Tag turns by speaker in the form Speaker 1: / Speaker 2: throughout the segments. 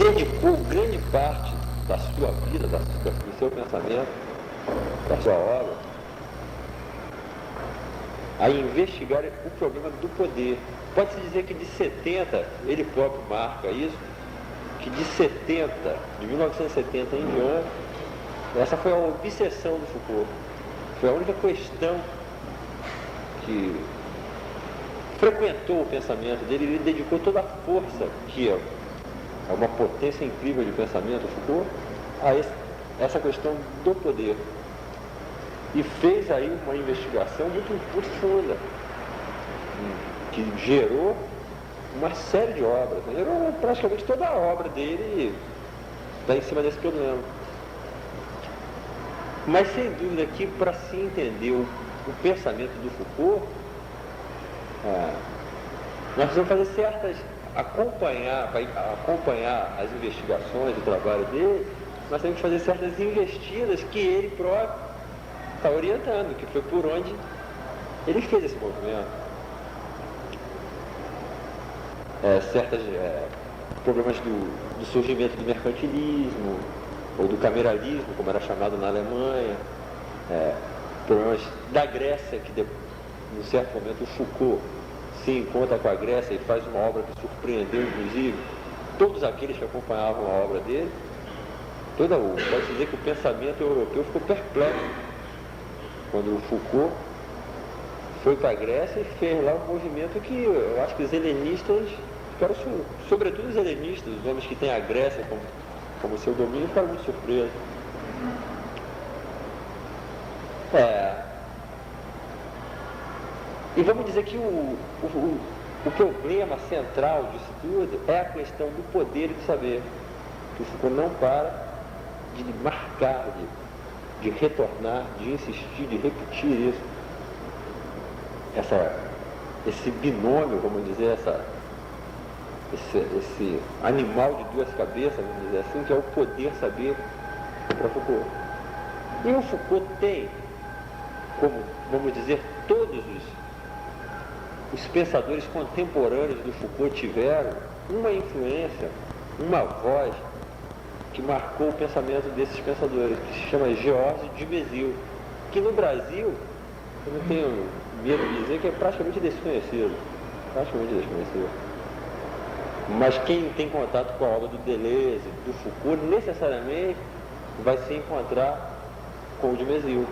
Speaker 1: dedicou grande parte da sua vida, do seu pensamento, da sua obra, a investigar o problema do poder. Pode-se dizer que de 70, ele próprio marca isso, que de 1970 em diante, essa foi a obsessão do Foucault. Foi a única questão que frequentou o pensamento dele. Ele dedicou toda a força, que é uma potência incrível de pensamento, Foucault, a essa questão do poder. E fez aí uma investigação muito profunda, que gerou uma série de obras. Gerou praticamente toda a obra dele está em cima desse problema. Mas sem dúvida que para se entender o pensamento do Foucault, nós precisamos fazer certas, acompanhar as investigações, o trabalho dele, nós temos que fazer certas investidas que ele próprio está orientando, que foi por onde ele fez esse movimento. Certos problemas do surgimento do mercantilismo, ou do cameralismo, como era chamado na Alemanha, problemas da Grécia, que num certo momento o Foucault se encontra com a Grécia e faz uma obra que surpreendeu, inclusive, todos aqueles que acompanhavam a obra dele. Pode-se dizer que o pensamento europeu ficou perplexo quando o Foucault foi para a Grécia e fez lá um movimento que eu acho que os helenistas ficaram, sobretudo os helenistas, os homens que têm a Grécia como seu domínio, ficaram muito surpresos. E vamos dizer que o problema central disso tudo é a questão do poder e do saber, que o Foucault não para de marcar, de retornar, de insistir, de repetir isso. Esse binômio, vamos dizer, esse animal de duas cabeças, vamos dizer assim, que é o poder-saber para Foucault. E o Foucault tem, como, vamos dizer, todos os pensadores contemporâneos do Foucault tiveram uma influência, uma voz que marcou o pensamento desses pensadores, que se chama Georges Dumézil, que no Brasil, eu não tenho medo de dizer que é praticamente desconhecido. Mas quem tem contato com a obra do Deleuze, do Foucault, necessariamente vai se encontrar com o Dumézil,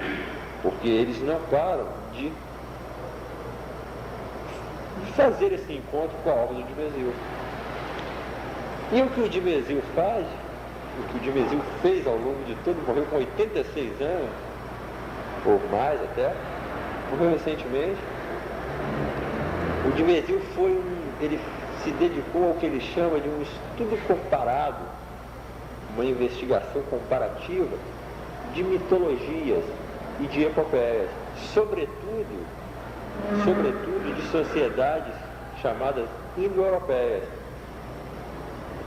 Speaker 1: porque eles não param de fazer esse encontro com a obra do Dumézil. E o que o Dumézil faz, o que o Dumézil fez ao longo de todo, morreu com 86 anos, ou mais até, morreu recentemente. O Dumézil ele se dedicou ao que ele chama de um estudo comparado, uma investigação comparativa de mitologias e de epopeias, sobretudo de sociedades chamadas indo-europeias.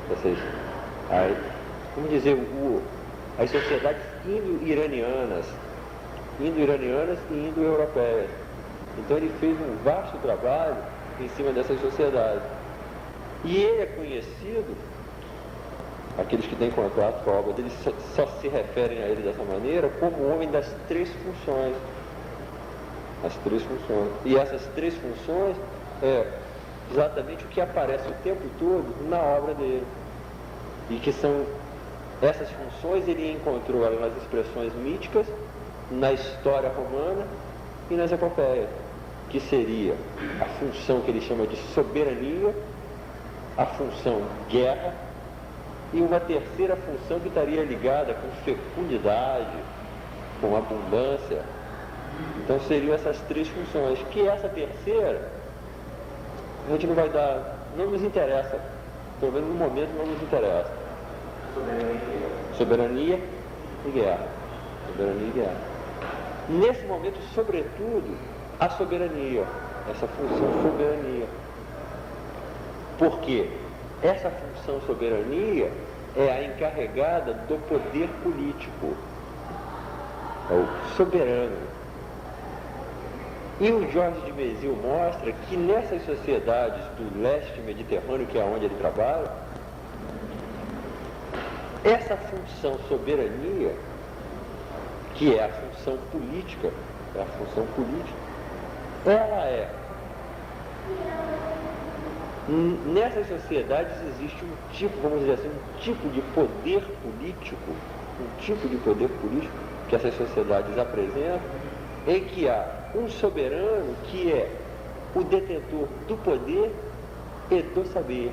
Speaker 1: Ou seja, vamos dizer, as sociedades indo-iranianas e indo-europeias. Então ele fez um vasto trabalho em cima dessas sociedades. E ele é conhecido, aqueles que têm contato com a obra dele só se referem a ele dessa maneira, como o homem das três funções. As três funções. E essas três funções é exatamente o que aparece o tempo todo na obra dele. E que são essas funções, ele encontrou elas nas expressões míticas, na história romana e nas epopeias, que seria a função que ele chama de soberania, a função guerra, e uma terceira função que estaria ligada com fecundidade, com abundância. Então seriam essas três funções, que essa terceira a gente não nos interessa, pelo menos no momento não nos interessa. Soberania e guerra. Nesse momento, sobretudo, a soberania, essa função soberania. Porque essa função soberania é a encarregada do poder político, é o soberano. E o Georges Dumézil mostra que nessas sociedades do leste mediterrâneo, que é onde ele trabalha, Essa função soberania, que é a função política, ela é. Nessas sociedades existe um tipo, vamos dizer assim, um tipo de poder político que essas sociedades apresentam, em que há um soberano que é o detentor do poder e do saber.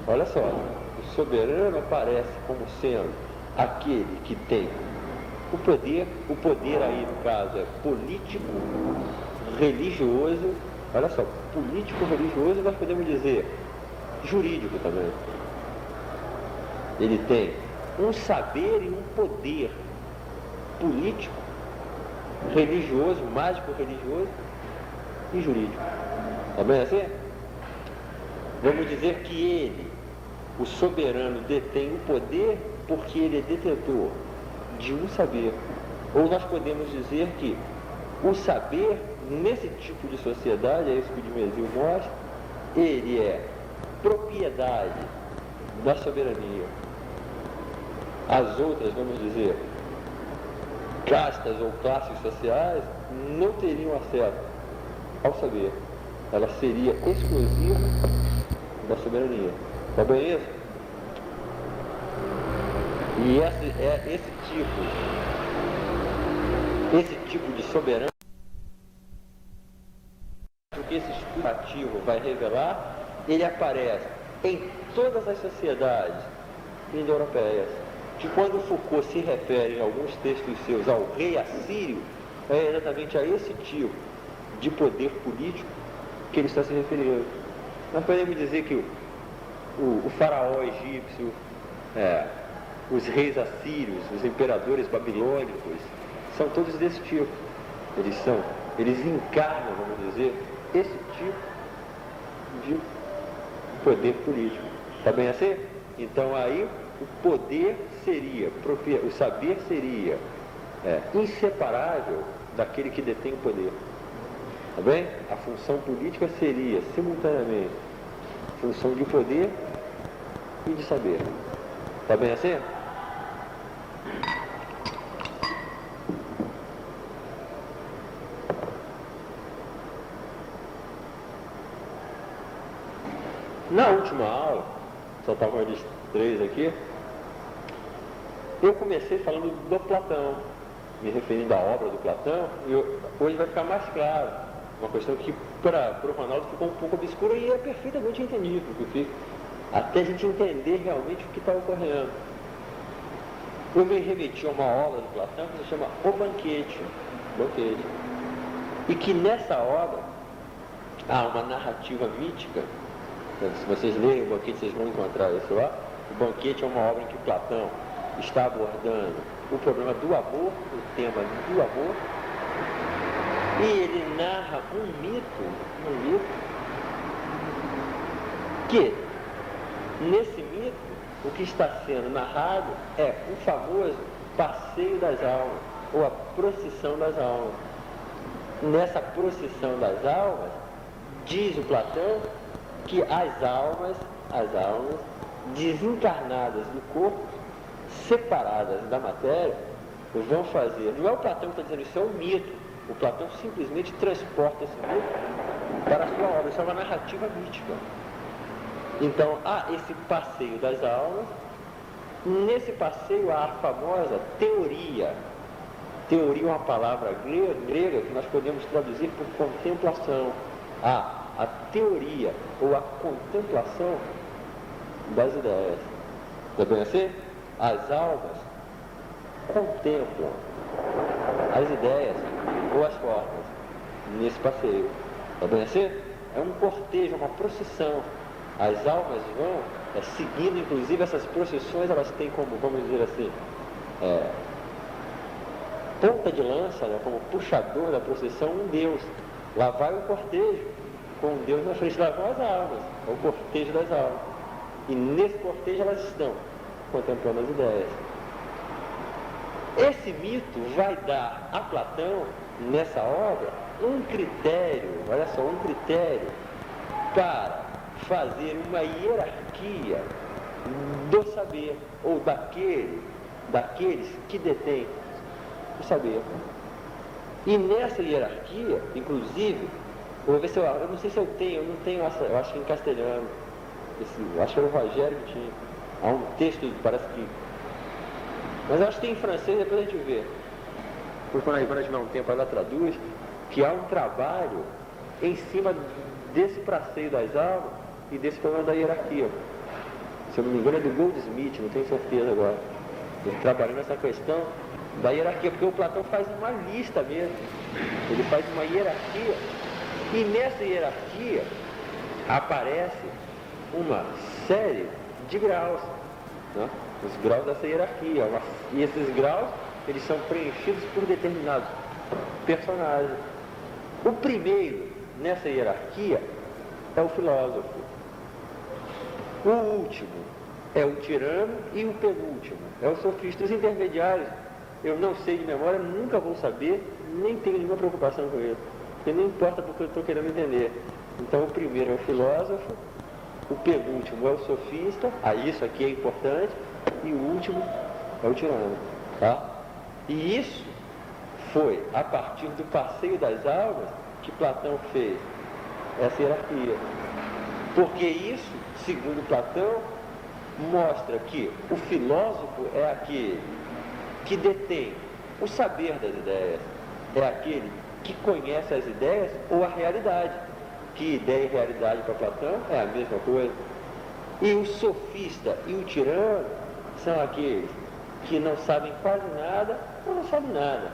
Speaker 1: Olha só, o soberano aparece como sendo aquele que tem o poder aí no caso é político, religioso, olha só, político, religioso, nós podemos dizer jurídico também. Ele tem um saber e um poder político, religioso, mágico religioso e jurídico. Tá bem assim? Vamos dizer que ele, o soberano, detém o poder porque ele é detentor de um saber. Ou nós podemos dizer que o saber, nesse tipo de sociedade, é isso que o Dimezil mostra, ele é propriedade da soberania. As outras, vamos dizer, castas ou classes sociais não teriam acesso ao saber. Ela seria exclusiva da soberania. Tá bem isso? E esse tipo de soberano, o que esse estudo ativo vai revelar, ele aparece em todas as sociedades indo-europeias. Que quando Foucault se refere em alguns textos seus ao rei assírio, é exatamente a esse tipo de poder político que ele está se referindo. Nós podemos dizer que o faraó egípcio, os reis assírios, os imperadores babilônicos, são todos desse tipo. Eles encarnam, vamos dizer, esse tipo de poder político. Está bem assim? Então aí o poder seria, o saber seria inseparável daquele que detém o poder. Tá bem? A função política seria, simultaneamente, função de poder e de saber. Tá bem assim? Na última aula, só estavam eles três aqui, eu comecei falando do Platão, me referindo à obra do Platão, e hoje vai ficar mais claro. Uma questão que para o Ronaldo ficou um pouco obscura e é perfeitamente entendível, até a gente entender realmente o que está ocorrendo. Eu me remeti a uma obra do Platão que se chama O Banquete. E que nessa obra há uma narrativa mítica. Se vocês lerem o Banquete, vocês vão encontrar isso lá. O Banquete é uma obra em que Platão está abordando o problema do amor, o tema do amor, e ele narra um mito, que nesse mito o que está sendo narrado é o famoso passeio das almas, ou a procissão das almas. Nessa procissão das almas, diz o Platão que as almas desencarnadas do corpo, separadas da matéria, vão fazer. Não é o Platão que está dizendo isso, é um mito. O Platão simplesmente transporta esse mito para a sua obra. Isso é uma narrativa mítica. Então há esse passeio das almas. Nesse passeio há a famosa teoria. Teoria é uma palavra grega que nós podemos traduzir por contemplação. A teoria ou a contemplação das ideias. Está bem assim? As almas contemplam as ideias ou as formas nesse passeio. Está bem assim? É um cortejo, uma procissão. As almas vão seguindo, inclusive essas procissões, elas têm como, vamos dizer assim, ponta de lança, né, como puxador da procissão, um Deus. Lá vai o cortejo, com Deus na frente, lá vão as almas, é o cortejo das almas. E nesse cortejo elas estão contemplando as ideias. Esse mito vai dar a Platão, nessa obra, um critério, olha só, um critério para fazer uma hierarquia do saber, ou daqueles que detêm o saber. E nessa hierarquia, inclusive, vou ver se eu não sei se eu não tenho essa, eu acho que em castelhano, acho que era o Rogério que tinha, há um texto, parece que, mas eu acho que tem em francês, depois a gente vê. Quando a gente tiver um tempo, ela traduz, que há um trabalho em cima desse praceio das almas e desse problema da hierarquia. Se eu não me engano é do Goldsmith, não tenho certeza agora. Ele trabalhando nessa questão da hierarquia, porque o Platão faz uma lista mesmo. Ele faz uma hierarquia, e nessa hierarquia aparece uma série de graus, né? Os graus dessa hierarquia. E esses graus, eles são preenchidos por determinados personagens. O primeiro nessa hierarquia é o filósofo. O último é o tirano e o penúltimo é o sofista. Os intermediários, eu não sei de memória, nunca vou saber, nem tenho nenhuma preocupação com ele, porque não importa porque eu estou querendo entender. Então o primeiro é o filósofo, o penúltimo é o sofista, isso aqui é importante, e o último é o tirano. Tá? E isso foi a partir do passeio das almas que Platão fez essa hierarquia. Porque isso, segundo Platão, mostra que o filósofo é aquele que detém o saber das ideias, é aquele que conhece as ideias ou a realidade, que ideia e realidade para Platão é a mesma coisa. E o sofista e o tirano são aqueles que não sabem quase nada ou não sabem nada.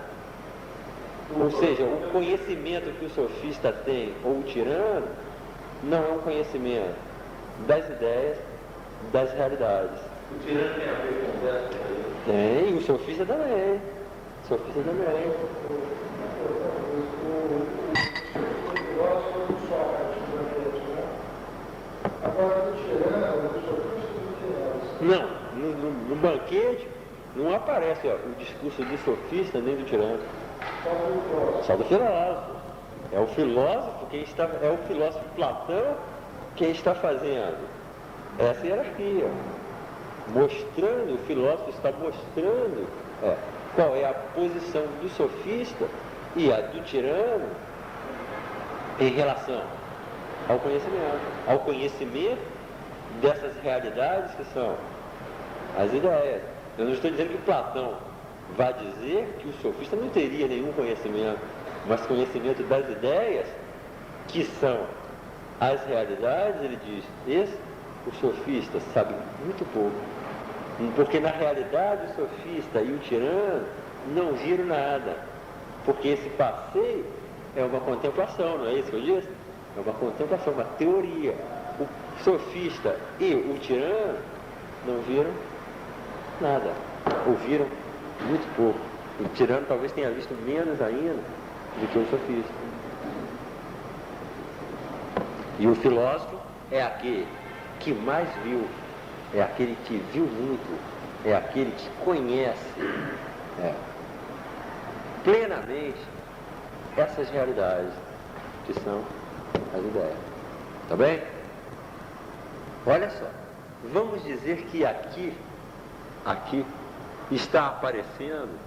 Speaker 1: Ou seja, o conhecimento que o sofista tem, ou o tirano, não é um conhecimento das ideias, das realidades.
Speaker 2: O tirano tem a ver com conversa?
Speaker 1: Tem, o sofista também. O sofista também. Não, no banquete não aparece o discurso do sofista nem do tirano. Só do filósofo. É o filósofo é o filósofo Platão quem está fazendo essa hierarquia. Mostrando, o filósofo está mostrando qual é a posição do sofista e a do tirano em relação ao conhecimento dessas realidades que são as ideias. Eu não estou dizendo que Platão vai dizer que o sofista não teria nenhum conhecimento, mas conhecimento das ideias, que são as realidades, ele diz, o sofista sabe muito pouco. Porque na realidade o sofista e o tirano não viram nada. Porque esse passeio é uma contemplação, não é isso que eu disse? É uma contemplação, uma teoria. O sofista e o tirano não viram nada. Ouviram muito pouco. O tirano talvez tenha visto menos ainda do que o sofista. E o filósofo é aquele que mais viu, é aquele que viu muito, é aquele que conhece plenamente essas realidades que são as ideias. Tá bem? Olha só, vamos dizer que aqui está aparecendo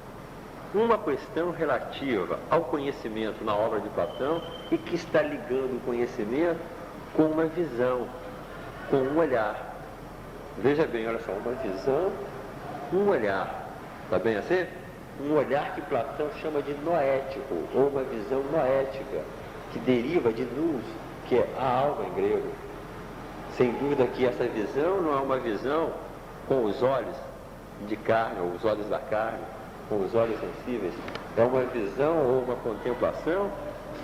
Speaker 1: uma questão relativa ao conhecimento na obra de Platão e que está ligando o conhecimento com uma visão, com um olhar. Veja bem, olha só, uma visão, um olhar. Está bem assim? Um olhar que Platão chama de noético, ou uma visão noética, que deriva de nous, que é a alma em grego. Sem dúvida que essa visão não é uma visão com os olhos de carne, ou os olhos da carne, com os olhos sensíveis. É uma visão ou uma contemplação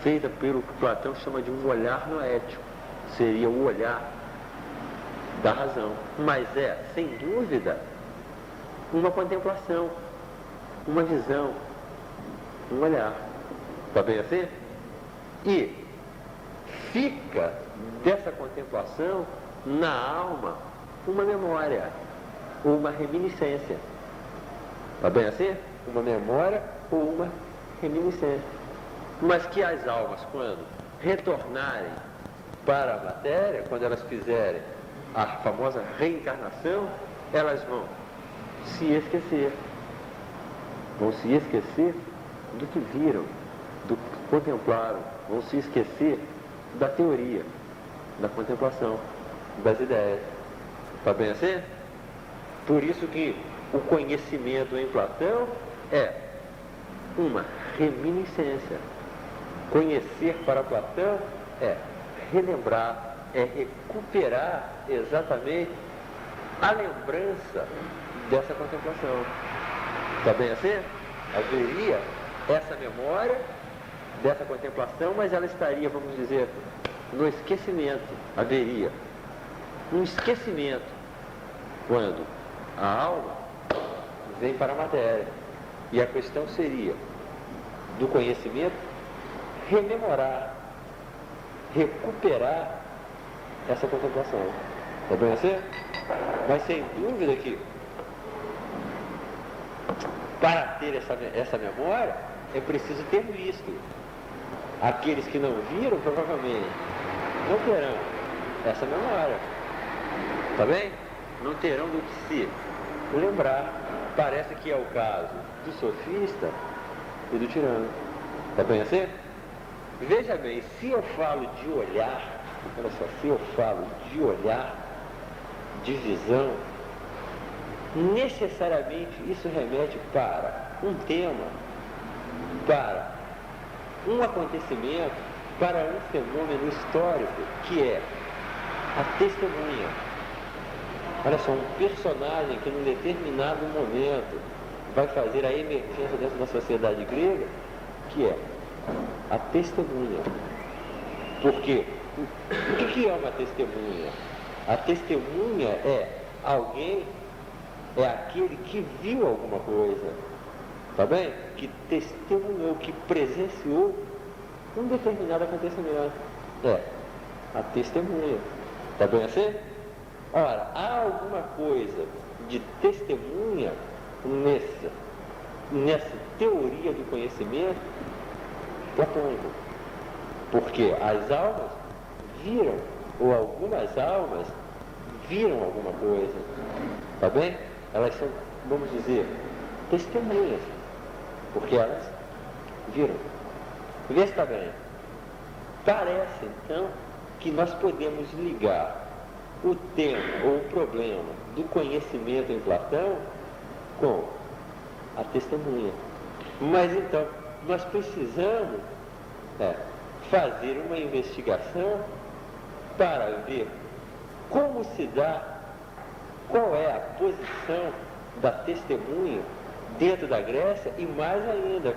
Speaker 1: feita pelo que Platão chama de um olhar noético. Seria o olhar da razão. Mas é, sem dúvida, uma contemplação, uma visão, um olhar. Está bem assim? E fica dessa contemplação na alma uma memória, uma reminiscência. Está bem assim? Uma memória ou uma reminiscência. Mas que as almas, quando retornarem para a matéria, quando elas fizerem a famosa reencarnação, elas vão se esquecer. Vão se esquecer do que viram, do que contemplaram. Vão se esquecer da teoria, da contemplação, das ideias. Está bem assim? Por isso que o conhecimento em Platão é uma reminiscência. Conhecer para Platão é relembrar, é recuperar exatamente a lembrança dessa contemplação. Está bem assim? Haveria essa memória dessa contemplação, mas ela estaria, vamos dizer, no esquecimento. Haveria um esquecimento quando a alma vem para a matéria. E a questão seria, do conhecimento, rememorar, recuperar essa contemplação. Está bem assim? Mas sem dúvida que para ter essa memória é preciso ter visto. Aqueles que não viram, provavelmente não terão essa memória. Está bem? Não terão do que se lembrar. Parece que é o caso do sofista e do tirano. Está bem assim? Veja bem, se eu falo de olhar, olha só, se eu falo de olhar, de visão, necessariamente isso remete para um tema, para um acontecimento, para um fenômeno histórico, que é a testemunha. Olha só, um personagem que num determinado momento vai fazer a emergência dentro da sociedade grega, que é a testemunha. Porque o que é uma testemunha? A testemunha é alguém, é aquele que viu alguma coisa, tá bem? Que testemunhou, que presenciou um determinado acontecimento. É a testemunha. Tá bem assim? Ora, há alguma coisa de testemunha nessa teoria do conhecimento platônico. Porque as almas viram, ou algumas almas viram alguma coisa. Tá bem? Elas são, vamos dizer, testemunhas. Porque elas viram. Vê se está bem. Parece, então, que nós podemos ligar o tema ou o problema do conhecimento em Platão com a testemunha. Mas então, nós precisamos fazer uma investigação para ver como se dá, qual é a posição da testemunha dentro da Grécia e mais ainda,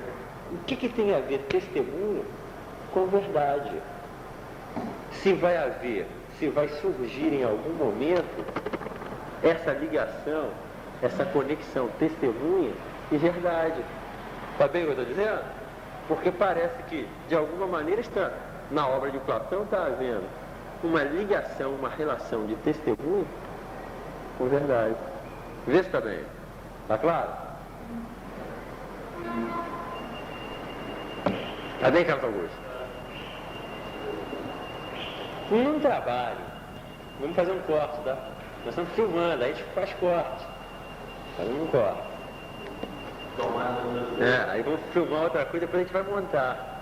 Speaker 1: o que tem a ver testemunha com verdade? Se vai surgir em algum momento essa ligação, essa conexão testemunha e verdade. Está bem o que eu estou dizendo? Porque parece que, de alguma maneira, na obra de Platão está havendo uma ligação, uma relação de testemunha com verdade. Vê se está bem. Está claro? Está bem, Carlos Augusto? Num trabalho, vamos fazer um corte, tá? Nós estamos filmando, aí a gente faz corte. Fazendo um corte. Aí vamos filmar outra coisa, depois a gente vai montar.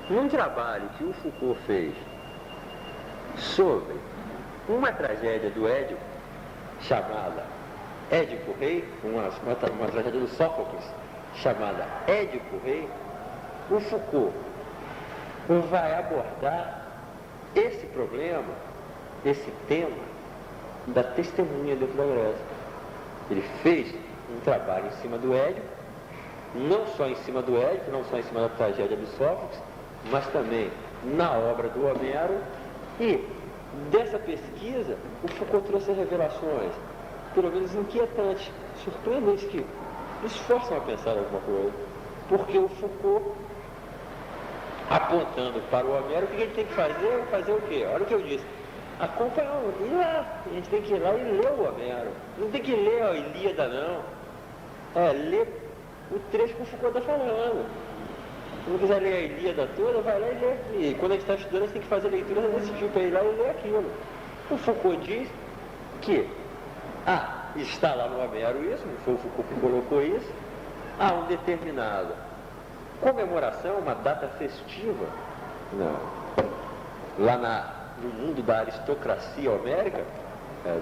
Speaker 1: Num trabalho que o Foucault fez sobre uma tragédia do Édipo, chamada Édipo Rei, uma tragédia do Sófocles, chamada Édipo Rei, o Foucault vai abordar esse problema, esse tema da testemunha dentro da Grécia. Ele fez um trabalho em cima do Édipo, não só em cima do Édipo, não só em cima da tragédia do Sófocles, mas também na obra do Homero. E dessa pesquisa, o Foucault trouxe revelações, pelo menos inquietantes, surpreendentes, que nos forçam a pensar alguma coisa. Porque o Foucault, apontando para o Homero, o que ele tem que fazer? Fazer o quê? Olha o que eu disse. Acompanhar, ir lá. A gente tem que ir lá e ler o Homero. Não tem que ler a Ilíada, não. Ler o trecho que o Foucault está falando. Se não quiser ler a Ilíada toda, vai lá e lê. E quando a gente está estudando, a gente tem que fazer leitura desse tipo, ir lá e ler aquilo. O Foucault diz que está lá no Homero isso, não foi o Foucault que colocou isso, há uma determinada comemoração, uma data festiva, lá no mundo da aristocracia homérica,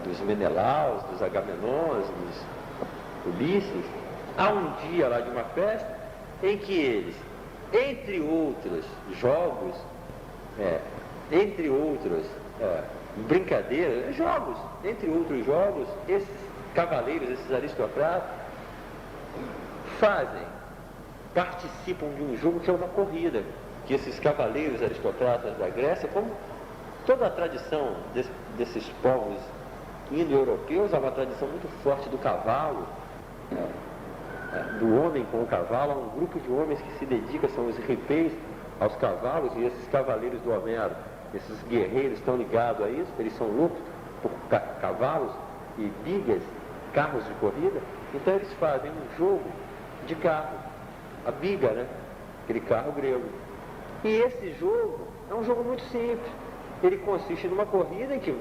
Speaker 1: dos Menelaus, dos Agamenons, dos Ulisses, há um dia lá de uma festa em que eles, entre outros jogos, entre outras brincadeiras, jogos, entre outros jogos, esses cavaleiros, esses aristocratas, participam de um jogo que é uma corrida, que esses cavaleiros aristocratas da Grécia, como toda a tradição desses povos indo-europeus, há uma tradição muito forte do cavalo, do homem com o cavalo, há um grupo de homens que se dedica, são os ripês, aos cavalos, e esses cavaleiros do Homero, esses guerreiros estão ligados a isso, eles são loucos por cavalos e bigas, carros de corrida, então eles fazem um jogo de carro, a biga, né? Aquele carro grego. E esse jogo é um jogo muito simples, ele consiste numa corrida em que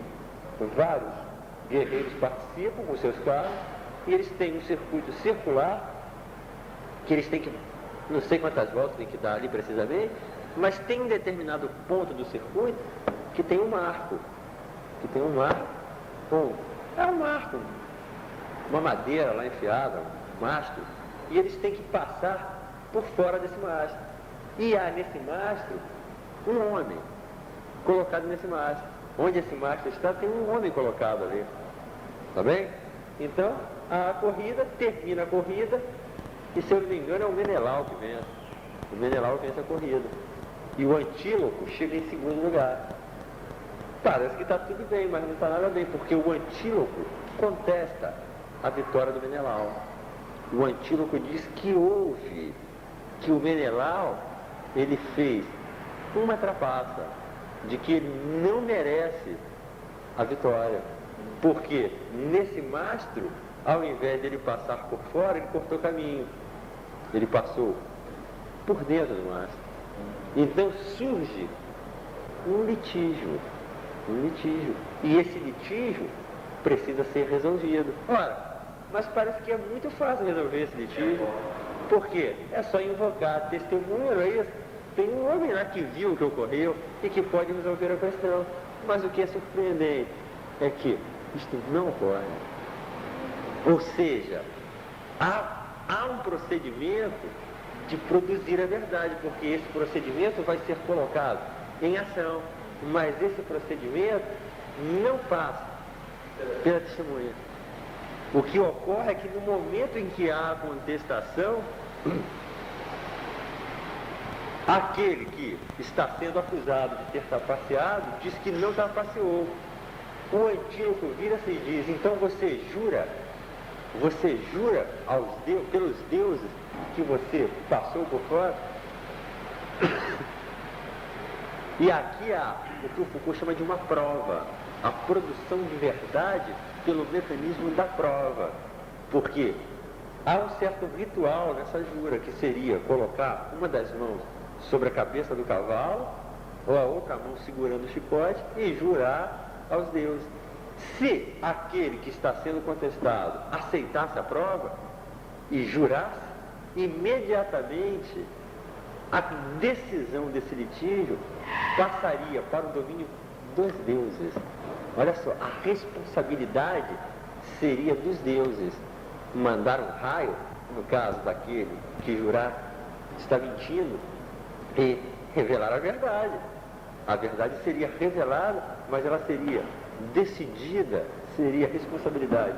Speaker 1: vários guerreiros participam com seus carros, e eles têm um circuito circular, que eles têm que, não sei quantas voltas tem que dar ali precisamente, mas tem um determinado ponto do circuito que tem um marco. É um marco, uma madeira lá enfiada, um mastro, e eles têm que passar por fora desse mastro. E há nesse mastro um homem colocado nesse mastro. Onde esse mastro está, tem um homem colocado ali. Tá bem? Então, a corrida, termina a corrida, e se eu não me engano é o Menelau que vence. O Menelau vence a corrida. E o Antíloco chega em segundo lugar. Parece que está tudo bem, mas não está nada bem, porque o Antíloco contesta a vitória do Menelau. O Antíloco diz que que o Menelau, ele fez uma trapaça, de que ele não merece a vitória, porque nesse mastro, ao invés dele passar por fora, ele cortou caminho, ele passou por dentro do mastro. Então surge um litígio, e esse litígio precisa ser resolvido. Ora, mas parece que é muito fácil resolver esse litígio, porque é só invocar testemunho, não é isso? Tem um homem lá que viu o que ocorreu e que pode resolver a questão. Mas o que é surpreendente é que isto não ocorre. Ou seja, há um procedimento de produzir a verdade, porque esse procedimento vai ser colocado em ação, mas esse procedimento não passa pela testemunha. O que ocorre é que no momento em que há a contestação, aquele que está sendo acusado de ter trapaceado diz que não trapaceou. O Antíloco vira-se e diz: então você jura pelos deuses que você passou por fora? E aqui há o que o Foucault chama de uma prova, a produção de verdade pelo mecanismo da prova, porque há um certo ritual nessa jura, que seria colocar uma das mãos sobre a cabeça do cavalo, ou a outra mão segurando o chicote, e jurar aos deuses. Se aquele que está sendo contestado aceitasse a prova e jurasse, imediatamente a decisão desse litígio passaria para o domínio dos deuses. Olha só, a responsabilidade seria dos deuses. Mandar um raio, no caso daquele que jurar está mentindo, e revelar a verdade. A verdade seria revelada, mas ela seria decidida, seria responsabilidade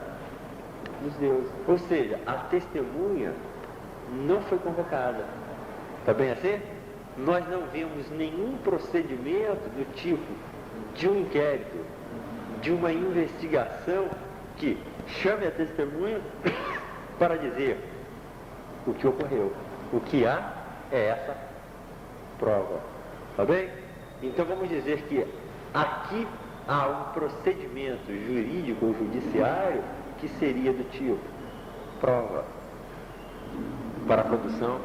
Speaker 1: dos deuses. Ou seja, a testemunha não foi convocada. Está bem assim? Nós não vemos nenhum procedimento do tipo de um inquérito, de uma investigação que chame a testemunha para dizer o que ocorreu. O que há é essa prova. Está bem? Então vamos dizer que aqui há um procedimento jurídico ou judiciário que seria do tipo prova para a produção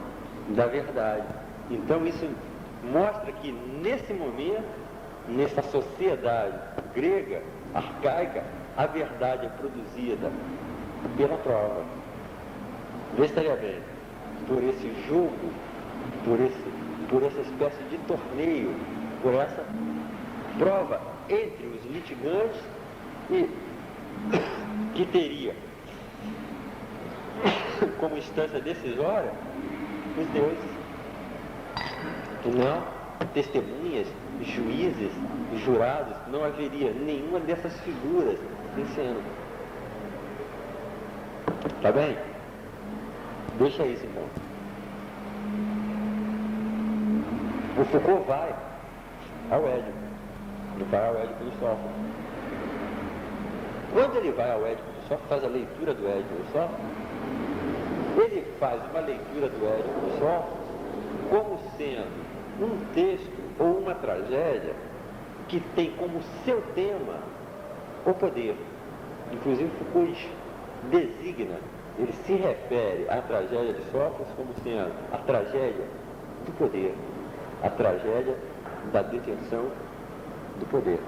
Speaker 1: da verdade. Então isso mostra que nesse momento nessa sociedade grega, arcaica, a verdade é produzida pela prova. Estaria bem, por esse jogo, por essa espécie de torneio, por essa prova entre os litigantes e que teria como instância decisória os deuses, não testemunhas, juízes, jurados, não haveria nenhuma dessas figuras em cena. Tá bem? Deixa isso então. O Foucault vai ao Édipo. Ele vai ao Édipo de Sófocles. Quando ele vai ao Édipo de Sófocles, faz a leitura do Édipo de Sófocles, ele faz uma leitura do Édipo de Sófocles como sendo um texto ou uma tragédia que tem como seu tema o poder. Inclusive Foucault designa, ele se refere à tragédia de Sófocles como sendo a tragédia do poder, a tragédia da detenção do poder.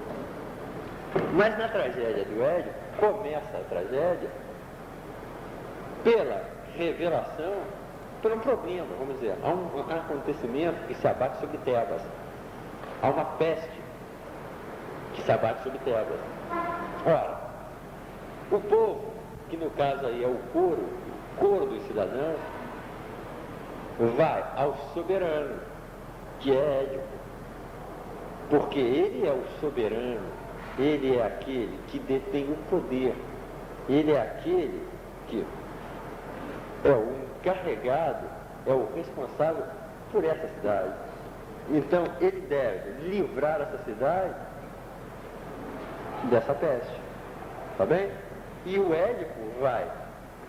Speaker 1: Mas na tragédia do Édipo, começa a tragédia pela revelação, por um problema, vamos dizer, há um acontecimento que se abate sobre Tebas, há uma peste que se abate sobre Tebas. Ora, o povo, que no caso aí é o coro dos cidadãos, vai ao soberano, que é Édipo, porque ele é o soberano, ele é aquele que detém o poder, ele é aquele que é o encarregado, é o responsável por essa cidade. Então ele deve livrar essa cidade dessa peste, tá bem? E o Édipo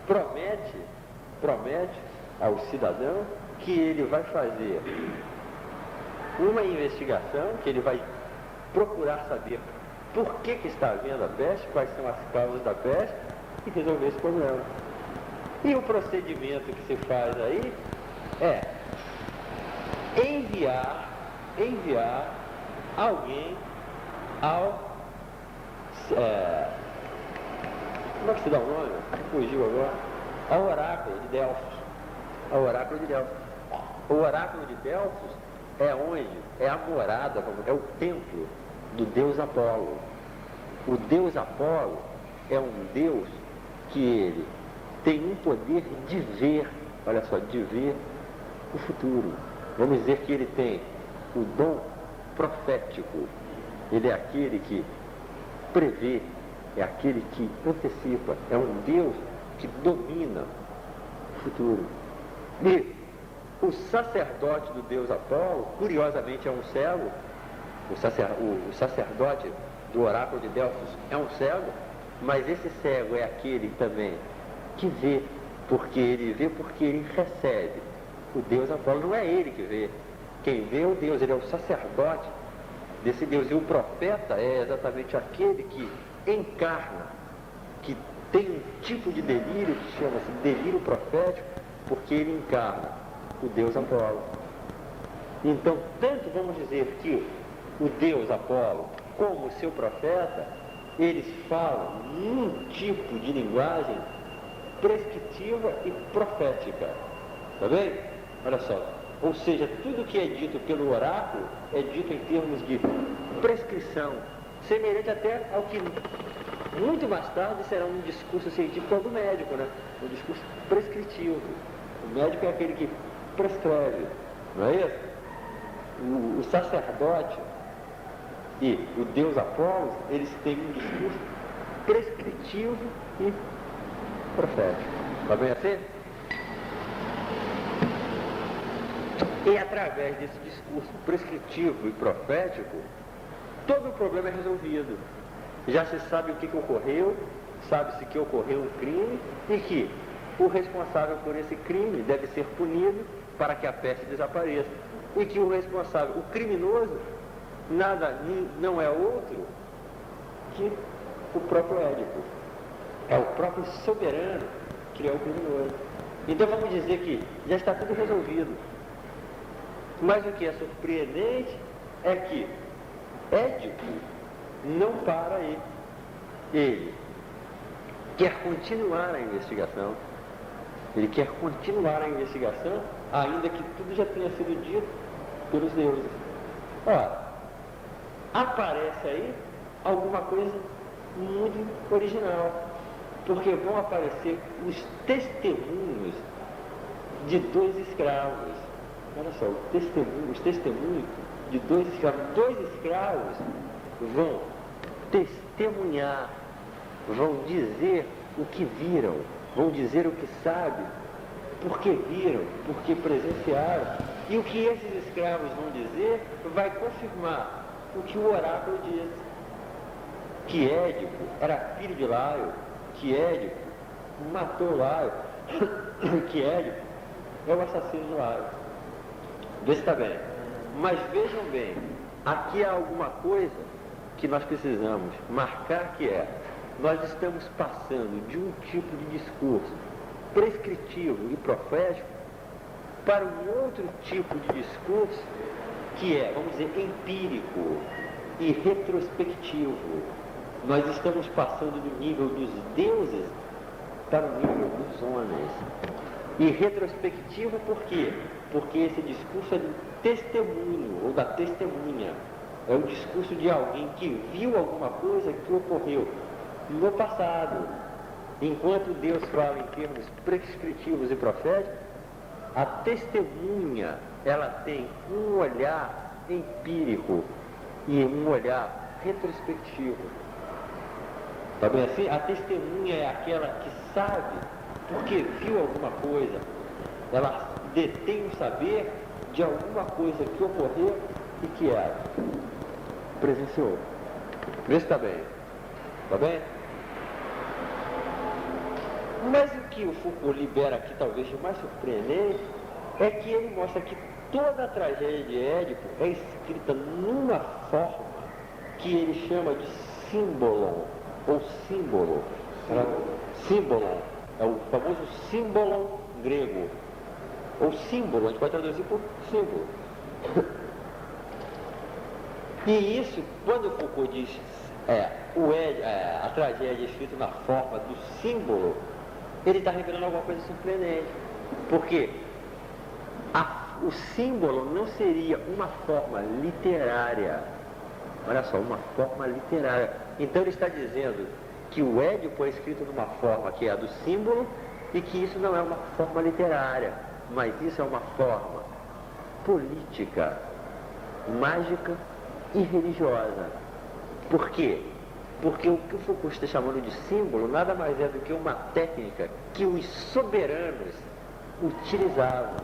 Speaker 1: promete ao cidadão que ele vai fazer uma investigação, que ele vai procurar saber por que está havendo a peste, quais são as causas da peste e resolver esse problema. E o procedimento que se faz aí é enviar alguém ao... como é que se dá o nome? Fugiu agora. Ao oráculo de Delfos. Ao oráculo de Delfos. O oráculo de Delfos é onde? É a morada, é o templo do deus Apolo. O deus Apolo é um deus que ele tem um poder de ver, olha só, de ver o futuro. Vamos dizer que ele tem o dom profético. Ele é aquele que prevê, é aquele que antecipa, é um Deus que domina o futuro. E o sacerdote do deus Apolo, curiosamente, é um cego. O sacerdote do oráculo de Delfos é um cego, mas esse cego é aquele também que vê, porque ele recebe o deus Apolo. Não é ele que vê, quem vê é o Deus, ele é o sacerdote desse Deus. E o profeta é exatamente aquele que encarna, que tem um tipo de delírio que chama-se delírio profético, porque ele encarna o deus Apolo. Então, tanto vamos dizer que o deus Apolo como o seu profeta, eles falam num tipo de linguagem prescritiva e profética. Tá bem? Olha só. Ou seja, tudo que é dito pelo oráculo é dito em termos de prescrição, semelhante até ao que muito mais tarde será um discurso científico do médico, né? Um discurso prescritivo. O médico é aquele que prescreve, não é isso? O sacerdote e o deus Apolo, eles têm um discurso prescritivo e profético. Está bem assim? E através desse discurso prescritivo e profético, todo o problema é resolvido. Já se sabe o que ocorreu, sabe-se que ocorreu um crime e que o responsável por esse crime deve ser punido para que a peste desapareça. E que o responsável, o criminoso, não é outro que o próprio Édipo. É o próprio soberano que é o criminoso. Então vamos dizer que já está tudo resolvido. Mas o que é surpreendente é que Édipo não para aí. Ele quer continuar a investigação. Ele quer continuar a investigação, ainda que tudo já tenha sido dito pelos deuses. Ora, aparece aí alguma coisa muito original, porque vão aparecer os testemunhos de 2 escravos. Olha só, os testemunhos de 2 escravos. 2 escravos vão testemunhar, vão dizer o que viram, vão dizer o que sabem, porque viram, porque presenciaram. E o que esses escravos vão dizer vai confirmar o que o oráculo diz. Que Édipo era filho de Laio, que Édipo matou Laio, que Édipo é o assassino de Laio. Vê se está bem. Mas vejam bem, aqui há alguma coisa que nós precisamos marcar, que é: nós estamos passando de um tipo de discurso prescritivo e profético para um outro tipo de discurso que é, vamos dizer, empírico e retrospectivo. Nós estamos passando do nível dos deuses para o nível dos homens. E retrospectivo por quê? Porque esse discurso é do testemunho ou da testemunha. É o discurso de alguém que viu alguma coisa que ocorreu no passado. Enquanto Deus fala em termos prescritivos e proféticos, a testemunha, ela tem um olhar empírico e um olhar retrospectivo. Tá bem assim? A testemunha é aquela que sabe porque viu alguma coisa. Ela detém o saber de alguma coisa que ocorreu e que ela presenciou. Vê se está bem. Tá bem? Mas o que o Foucault libera aqui, talvez de mais surpreendente, é que ele mostra que toda a tragédia de Édipo é escrita numa forma que ele chama de símbolo, ou símbolo. Símbolo é o famoso símbolo grego. Ou símbolo, a gente pode traduzir por símbolo. E isso, quando o Foucault diz a tragédia escrita na forma do símbolo, ele está revelando alguma coisa surpreendente. Porque o símbolo não seria uma forma literária. Olha só, uma forma literária. Então ele está dizendo que o Édipo é escrito numa forma que é a do símbolo e que isso não é uma forma literária, mas isso é uma forma política, mágica e religiosa. Por quê? Porque o que o Foucault está chamando de símbolo nada mais é do que uma técnica que os soberanos utilizavam,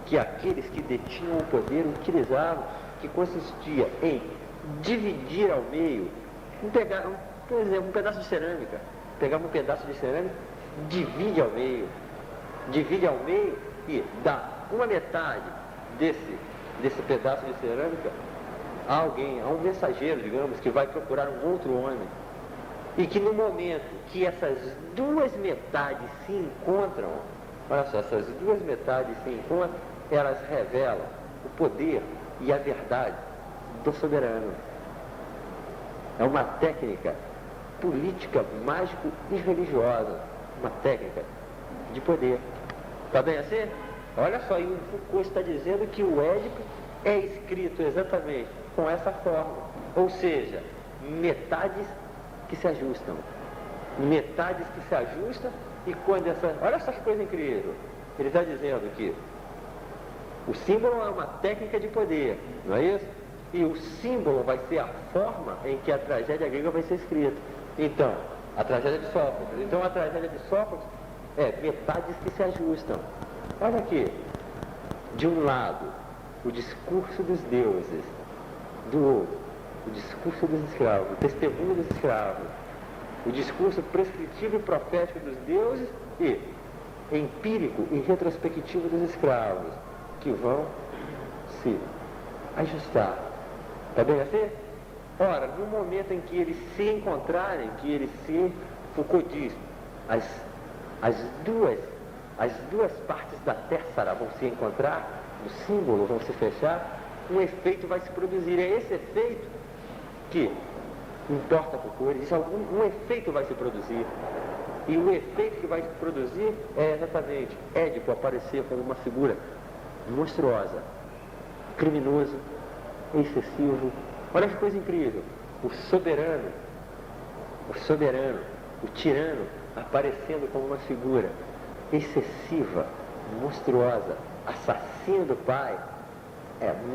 Speaker 1: que aqueles que detinham o poder utilizavam, que consistia em dividir ao meio, por exemplo, um pedaço de cerâmica. Pegava um pedaço de cerâmica, divide ao meio e dá uma metade desse pedaço de cerâmica a alguém, a um mensageiro, digamos, que vai procurar um outro homem. E que no momento que essas 2 metades se encontram, olha só, essas 2 metades se encontram, elas revelam o poder e a verdade do soberano. É uma técnica política, mágico e religiosa, uma técnica de poder. Está bem assim? Olha só, e o Foucault está dizendo que o Édipo é escrito exatamente com essa forma, ou seja, metades que se ajustam, e quando olha essas coisas incríveis, ele está dizendo que o símbolo é uma técnica de poder, não é isso? E o símbolo vai ser a forma em que a tragédia grega vai ser escrita. Então, a tragédia de Sófocles. Então, a tragédia de Sófocles é metades que se ajustam. Olha aqui, de um lado, o discurso dos deuses, do outro, o discurso dos escravos, o testemunho dos escravos, o discurso prescritivo e profético dos deuses e empírico e retrospectivo dos escravos, que vão se ajustar. Está bem assim? Ora, no momento em que eles se encontrarem, Foucault diz, as duas partes da tessera vão se encontrar, o símbolo vão se fechar, um efeito vai se produzir. É esse efeito que importa por cores, um efeito vai se produzir. E o efeito que vai se produzir é exatamente Édipo aparecer como uma figura monstruosa, criminoso, excessivo. Olha que coisa incrível. O soberano, o tirano aparecendo como uma figura excessiva, monstruosa, assassino do pai,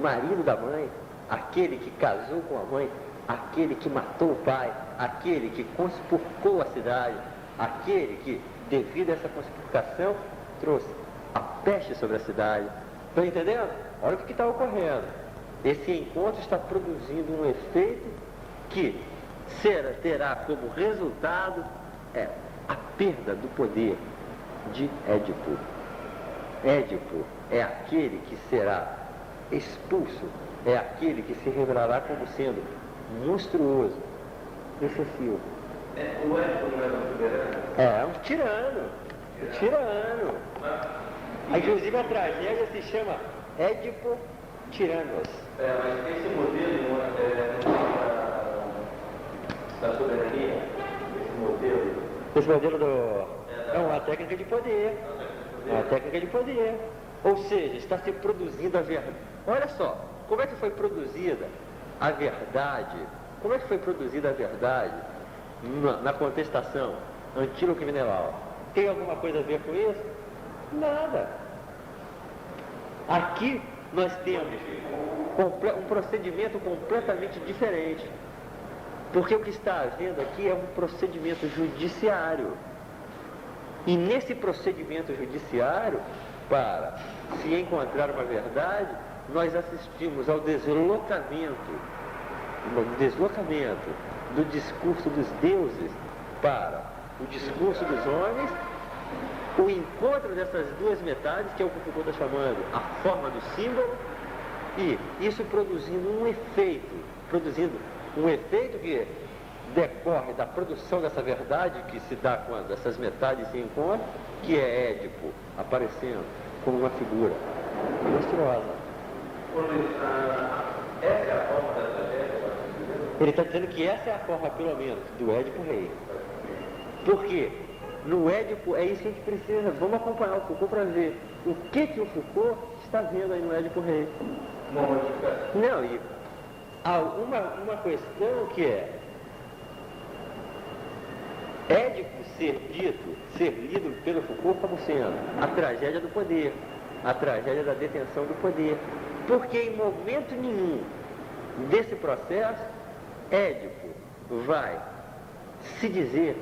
Speaker 1: marido da mãe, aquele que casou com a mãe, aquele que matou o pai, aquele que conspurcou a cidade, aquele que, devido a essa conspurcação, trouxe a peste sobre a cidade. Estão entendendo? Olha o que está ocorrendo. Esse encontro está produzindo um efeito que terá como resultado a perda do poder de Édipo. Édipo é aquele que será expulso, é aquele que se revelará como sendo monstruoso, excessivo.
Speaker 2: O Édipo não era um soberano?
Speaker 1: É um tirano. Um tirano. Inclusive a tragédia se chama Édipo Tiranos.
Speaker 2: Mas esse modelo não tem da soberania?
Speaker 1: Esse modelo é uma técnica de poder. É uma técnica de poder. Ou seja, está se produzindo a verdade. Olha só, como é que foi produzida a verdade? Como é que foi produzida a verdade na contestação Antíloco e Menelau? Tem alguma coisa a ver com isso? Nada. Aqui nós temos um procedimento completamente diferente. Porque o que está havendo aqui é um procedimento judiciário. E nesse procedimento judiciário, para se encontrar uma verdade, nós assistimos ao deslocamento do discurso dos deuses para o discurso dos homens, o encontro dessas duas metades, que é o que o Foucault está chamando a forma do símbolo, e isso produzindo um efeito que decorre da produção dessa verdade que se dá quando essas metades se encontram, que é Édipo aparecendo como uma figura monstruosa.
Speaker 2: Essa é a forma da tragédia?
Speaker 1: Ele está dizendo que essa é a forma, pelo menos, do Édipo rei. Por quê? No Édipo é isso que a gente precisa. Vamos acompanhar o Foucault para ver o que o Foucault está vendo aí no Édipo rei. Não, e há uma questão que é Édipo ser lido pelo Foucault como sendo a tragédia do poder, a tragédia da detenção do poder. Porque em momento nenhum desse processo, Édipo vai se dizer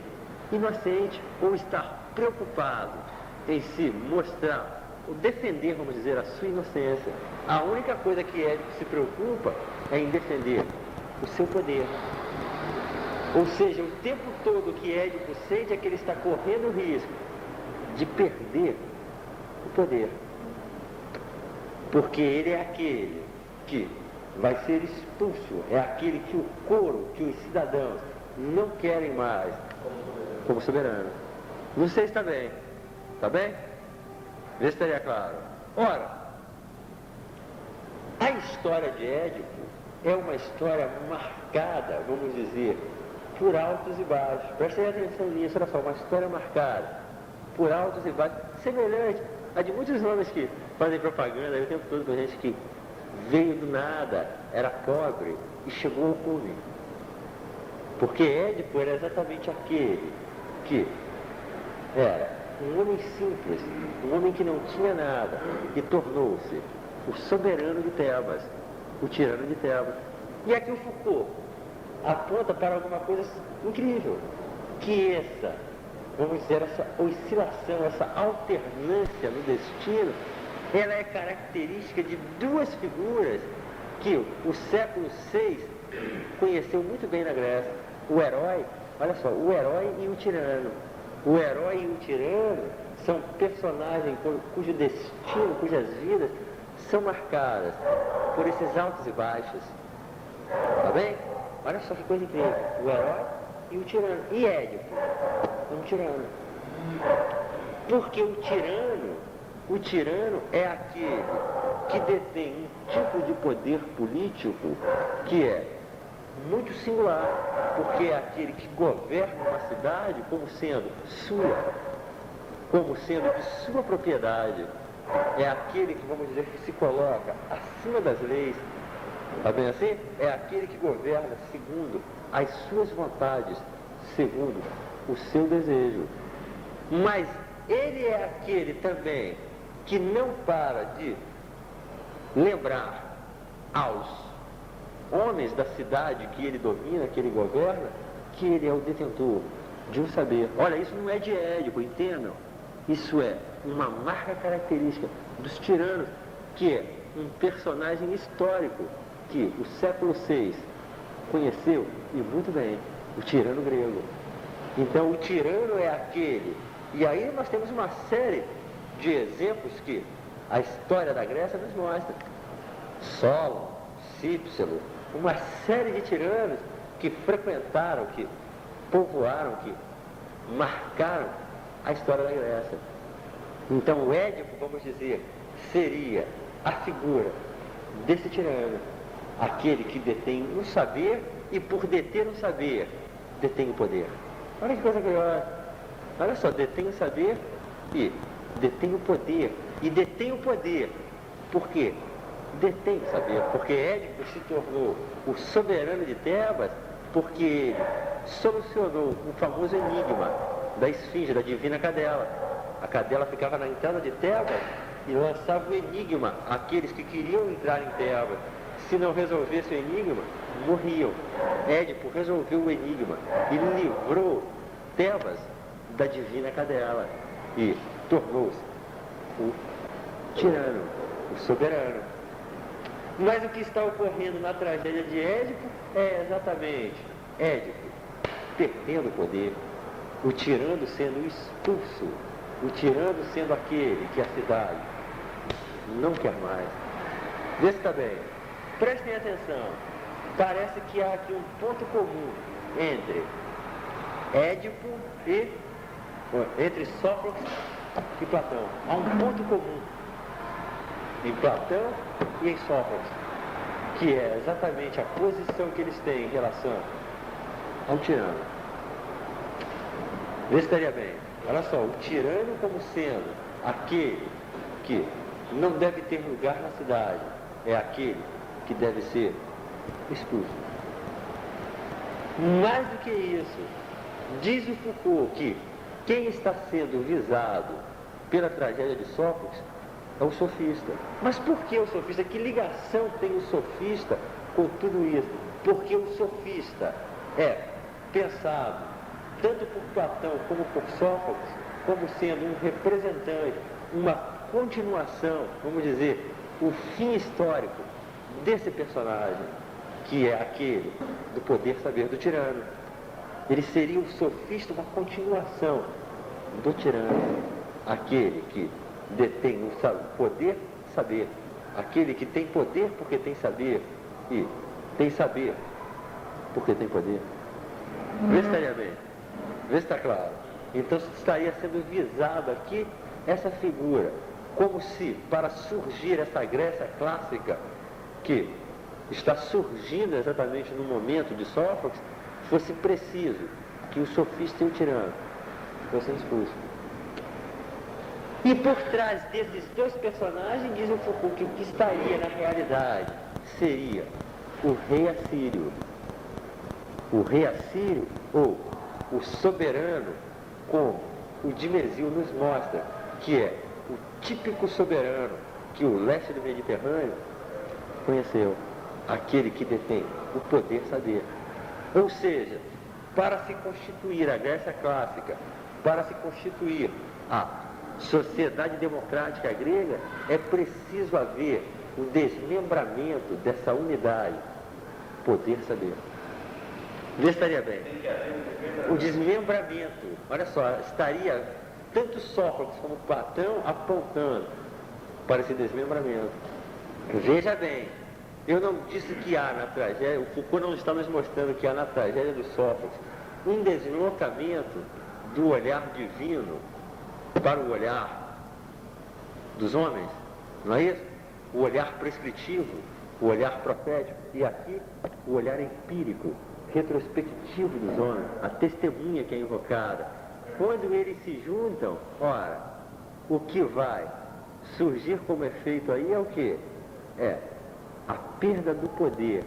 Speaker 1: inocente ou estar preocupado em se mostrar, ou defender, vamos dizer, a sua inocência. A única coisa que Édipo se preocupa é em defender o seu poder. Ou seja, o tempo todo que Édipo sente é que ele está correndo o risco de perder o poder. Porque ele é aquele que vai ser expulso, é aquele que o coro, que os cidadãos não querem mais como soberano. Não sei se está bem. Está bem? Vê se estaria claro. Ora, a história de Édipo é uma história marcada, vamos dizer, por altos e baixos. Prestem atenção nisso, olha só, uma história marcada por altos e baixos, semelhante a de muitos homens que fazem propaganda aí o tempo todo com gente que veio do nada, era pobre e chegou ao cume. Porque Édipo era exatamente aquele que era um homem simples, um homem que não tinha nada, e tornou-se o soberano de Tebas, o tirano de Tebas. E aqui o Foucault aponta para alguma coisa incrível, que essa, vamos dizer, essa oscilação, essa alternância no destino, ela é característica de duas figuras que o século VI conheceu muito bem na Grécia. O herói, olha só, o herói e o tirano. O herói e o tirano são personagens cujo destino, cujas vidas são marcadas por esses altos e baixos. Tá bem? Olha só que coisa incrível. O herói e o tirano. E Édipo é um tirano. Porque o tirano é aquele que detém um tipo de poder político que é muito singular, porque é aquele que governa uma cidade como sendo sua, como sendo de sua propriedade. É aquele que, vamos dizer, que se coloca acima das leis. Está bem assim? É aquele que governa segundo as suas vontades, segundo o seu desejo. Mas ele é aquele também que não para de lembrar aos homens da cidade que ele domina, que ele governa, que ele é o detentor de um saber. Olha, isso não é de Édipo, entendam? Isso é uma marca característica dos tiranos, que é um personagem histórico que o século VI conheceu, e muito bem, o tirano grego. Então, o tirano é aquele. E aí nós temos uma série de exemplos que a história da Grécia nos mostra. Solon, Cícero, uma série de tiranos que frequentaram, que povoaram, que marcaram a história da Grécia. Então, o Édipo, vamos dizer, seria a figura desse tirano, aquele que detém um saber e, por deter um saber, detém o poder. Olha que coisa curiosa. Olha só, detém o saber e detém o poder. E detém o poder. Por quê? Detém o saber. Porque Édipo se tornou o soberano de Tebas porque ele solucionou o famoso enigma da esfinge, da divina cadela. A cadela ficava na entrada de Tebas e lançava o enigma àqueles que queriam entrar em Tebas. Se não resolvesse o enigma, morriam. Édipo resolveu o enigma e livrou Tebas da divina cadela e tornou-se o tirano, o soberano. Mas o que está ocorrendo na tragédia de Édipo é exatamente Édipo perdendo o poder, o tirano sendo expulso, o tirano sendo aquele que a cidade não quer mais. Vê se está bem. Prestem atenção. Parece que há aqui um ponto comum entre Édipo e entre Sófocles e Platão. Há um ponto comum em Platão e em Sófocles, que é exatamente a posição que eles têm em relação ao tirano. Vê se estaria bem. Olha só, o tirano como sendo aquele que não deve ter lugar na cidade, é aquele que deve ser expulso. Mais do que isso, diz o Foucault que quem está sendo visado pela tragédia de Sófocles é o sofista. Mas por que o sofista? Que ligação tem o sofista com tudo isso? Porque o sofista é pensado, tanto por Platão como por Sófocles, como sendo um representante, uma continuação, vamos dizer, o fim histórico desse personagem, que é aquele do poder saber do tirano. Ele seria o sofista, uma continuação do tirano, aquele que detém o poder saber, aquele que tem poder porque tem saber e tem saber porque tem poder. Vê se estaria bem, vê se está claro. Então estaria sendo visado aqui essa figura, como se para surgir essa Grécia clássica que está surgindo exatamente no momento de Sófocles, fosse preciso que o sofista e o tirano fossem expulsos. E por trás desses dois personagens, diz o Foucault, que o que estaria na realidade seria o rei assírio. O rei assírio, ou o soberano, como o Dimesil nos mostra, que é o típico soberano que o leste do Mediterrâneo conheceu, aquele que detém o poder saber. Ou seja, para se constituir a Grécia clássica, para se constituir a sociedade democrática grega, é preciso haver um desmembramento dessa unidade, poder saber. Vê se estaria bem. O desmembramento, olha só, estaria tanto Sócrates como Platão apontando para esse desmembramento. Veja bem, eu não disse que há na tragédia, o Foucault não está nos mostrando que há na tragédia do Sófocles um deslocamento do olhar divino para o olhar dos homens, não é isso? O olhar prescritivo o olhar profético, e aqui o olhar empírico, retrospectivo dos homens, a testemunha que é invocada. Quando eles se juntam, ora, o que vai surgir como efeito aí é o quê? É a perda do poder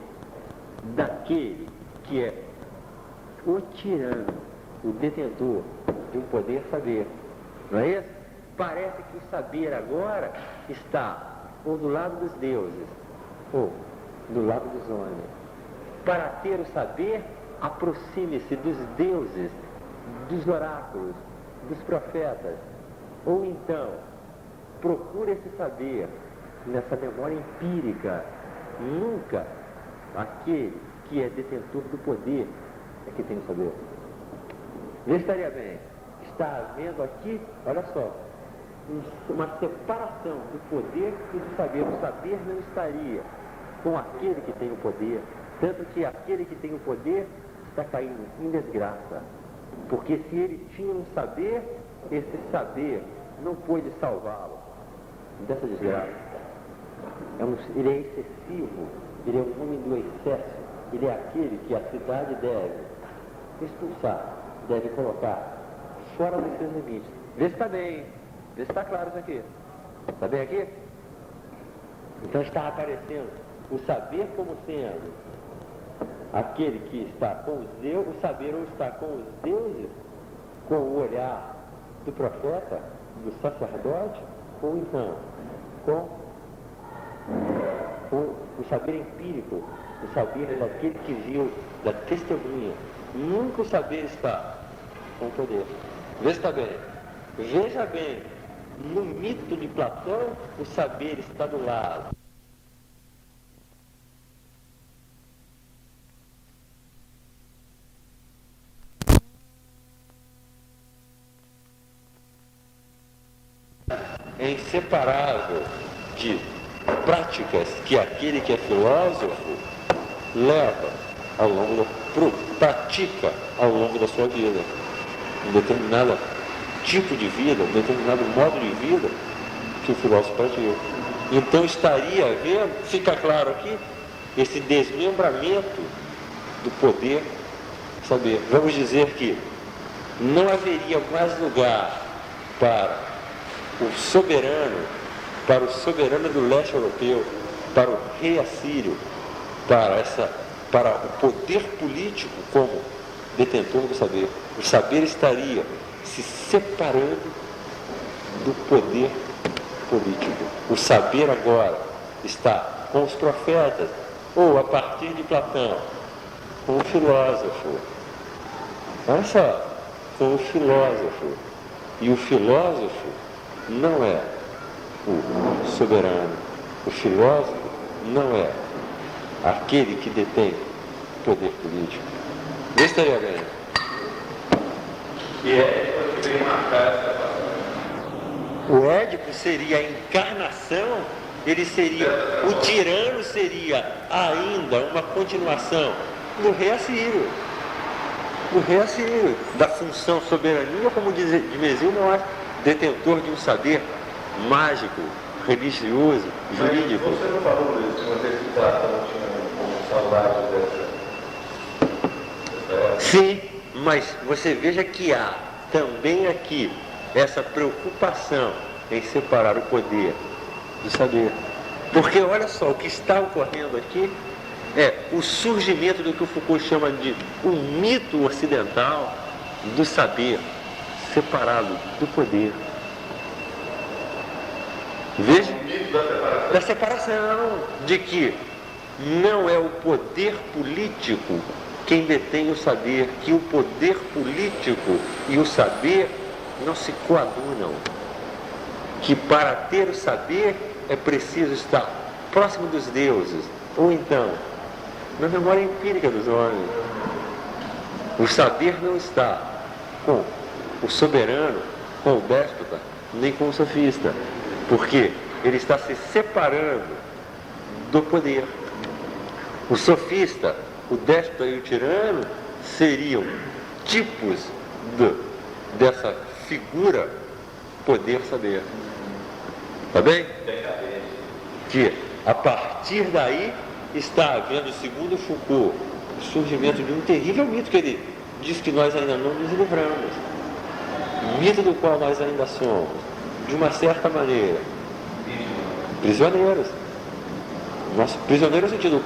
Speaker 1: daquele que é o tirano, o detentor de um poder saber. Não é isso? Parece que o saber agora está ou do lado dos deuses ou do lado dos homens. Para ter o saber, aproxime-se dos deuses, dos oráculos, dos profetas. Ou então, procure esse saber nessa memória empírica. Nunca aquele que é detentor do poder é que tem o saber. Estaria bem, está havendo aqui, olha só, uma separação do poder e do saber. O saber não estaria com aquele que tem o poder, tanto que aquele que tem o poder está caindo em desgraça. Porque se ele tinha um saber, esse saber não pôde salvá-lo dessa desgraça. Ele é excessivo, ele é um homem do excesso, ele é aquele que a cidade deve expulsar, deve colocar fora dos seus limites. Vê se está bem, vê se está claro isso aqui. Está bem aqui? Então está aparecendo o saber como sendo aquele que está com os deuses, o saber ou está com os deuses, com o olhar do profeta, do sacerdote, ou então com o saber empírico, o saber daquele que viu, da testemunha. Nunca o saber está com o poder. Veja bem, veja bem, no mito de Platão, o saber está do lado. É inseparável de práticas que aquele que é filósofo leva ao longo pratica ao longo da sua vida. Um determinado tipo de vida, um determinado modo de vida que o filósofo pratica. Então estaria havendo, fica claro aqui, esse desmembramento do poder saber. Vamos dizer que não haveria mais lugar para o soberano do leste europeu, para o rei assírio, para o poder político como detentor do saber. O saber estaria se separando do poder político. O saber agora está com os profetas, ou a partir de Platão, com o filósofo. Olha só, com o filósofo. E o filósofo não é o soberano. O filósofo não é aquele que detém poder político. Estaria bem.
Speaker 2: E é que vem marcar essa passagem.
Speaker 1: O Édipo seria a encarnação, ele seria, o tirano seria ainda uma continuação do rei assírio. O rei assírio, da função soberania, como diz Dimesio, não é detentor de um saber mágico, religioso, jurídico.
Speaker 2: Mas você não falou isso, que você se trata, não tinha saudade dessa.
Speaker 1: Sim, mas você veja que há também aqui essa preocupação em separar o poder do saber. Porque olha só, o que está ocorrendo aqui é o surgimento do que o Foucault chama de um mito ocidental do saber separado do poder. Veja, da separação, de que não é o poder político quem detém o saber, que o poder político e o saber não se coadunam, que para ter o saber é preciso estar próximo dos deuses, ou então na memória empírica dos homens. O saber não está com o soberano, com o déspota, nem com o sofista, porque ele está se separando do poder. O sofista, o déspota e o tirano seriam tipos dessa figura poder-saber. Tá bem? Que a partir daí está havendo, segundo Foucault, o surgimento de um terrível mito que ele diz que nós ainda não nos livramos. Mito do qual nós ainda somos, de uma certa maneira, prisioneiros. Nosso prisioneiro no sentido, o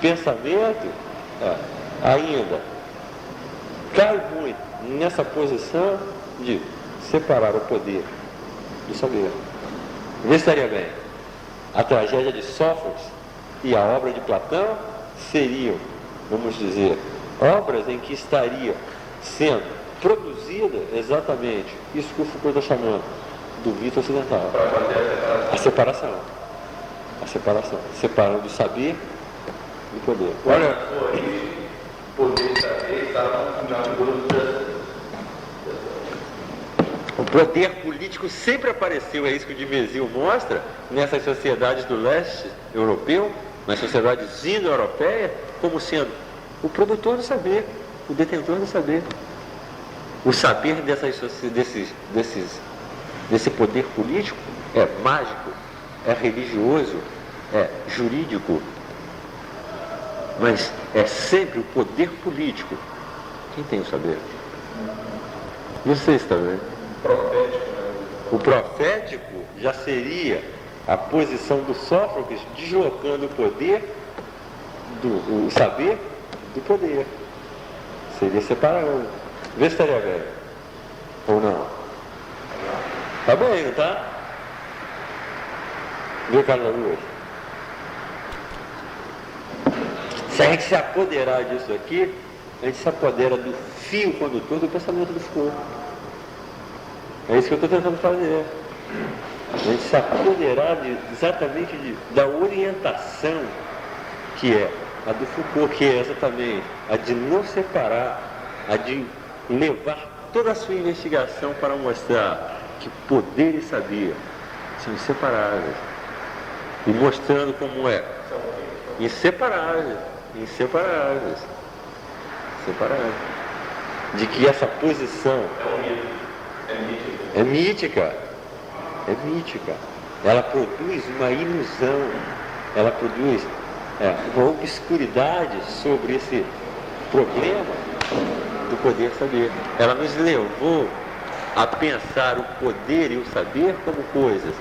Speaker 1: pensamento ainda cai muito nessa posição de separar o poder do saber. Vê se estaria bem. A tragédia de Sófocles e a obra de Platão seriam, vamos dizer, obras em que estaria sendo produzida exatamente isso que o Foucault está chamando do mito ocidental. A separação. Separando o saber do poder. Olha,
Speaker 2: poder saber estava
Speaker 1: o poder político sempre apareceu, é isso que o Dumézil mostra, nessas sociedades do leste europeu, nas sociedades indo-europeias, como sendo o produtor do saber, o detentor do saber. O saber desse poder político é mágico, é religioso, é jurídico, mas é sempre o poder político quem tem o saber. Não sei se está vendo. O profético já seria a posição do Sófocles deslocando o poder, o saber do poder. Seria separando. Vê se estaria bem. Ou não? Tá bem, não tá? Vê, Carlos Luz? Se a gente se apoderar disso aqui, a gente se apodera do fio condutor do pensamento do Foucault. É isso que eu estou tentando fazer. A gente se apoderar exatamente da orientação que é a do Foucault, que é exatamente a de não separar, a de levar toda a sua investigação para mostrar que poder e saber são inseparáveis. E mostrando como é inseparáveis. De que essa posição é mítica. Ela produz uma ilusão, ela produz uma obscuridade sobre esse problema do poder saber. Ela nos levou a pensar o poder e o saber como coisas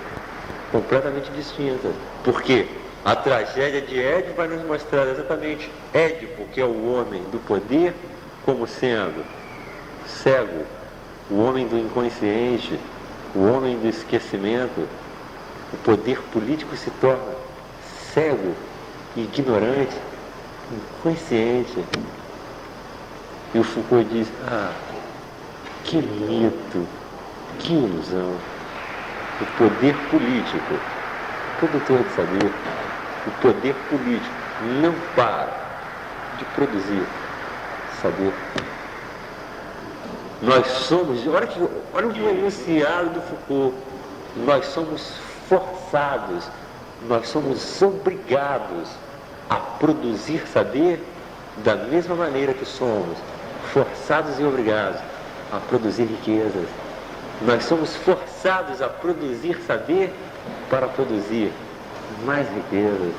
Speaker 1: completamente distintas. Porque a tragédia de Édipo vai nos mostrar exatamente Édipo, que é o homem do poder, como sendo cego, o homem do inconsciente, o homem do esquecimento. O poder político se torna cego, ignorante, inconsciente. E o Foucault diz, que mito, que ilusão. O poder político, produtor de saber, o poder político não para de produzir saber. Nós somos, olha o enunciado do Foucault, nós somos forçados, nós somos obrigados a produzir saber da mesma maneira que somos forçados e obrigados a produzir riquezas. Nós somos forçados a produzir saber para produzir mais riquezas.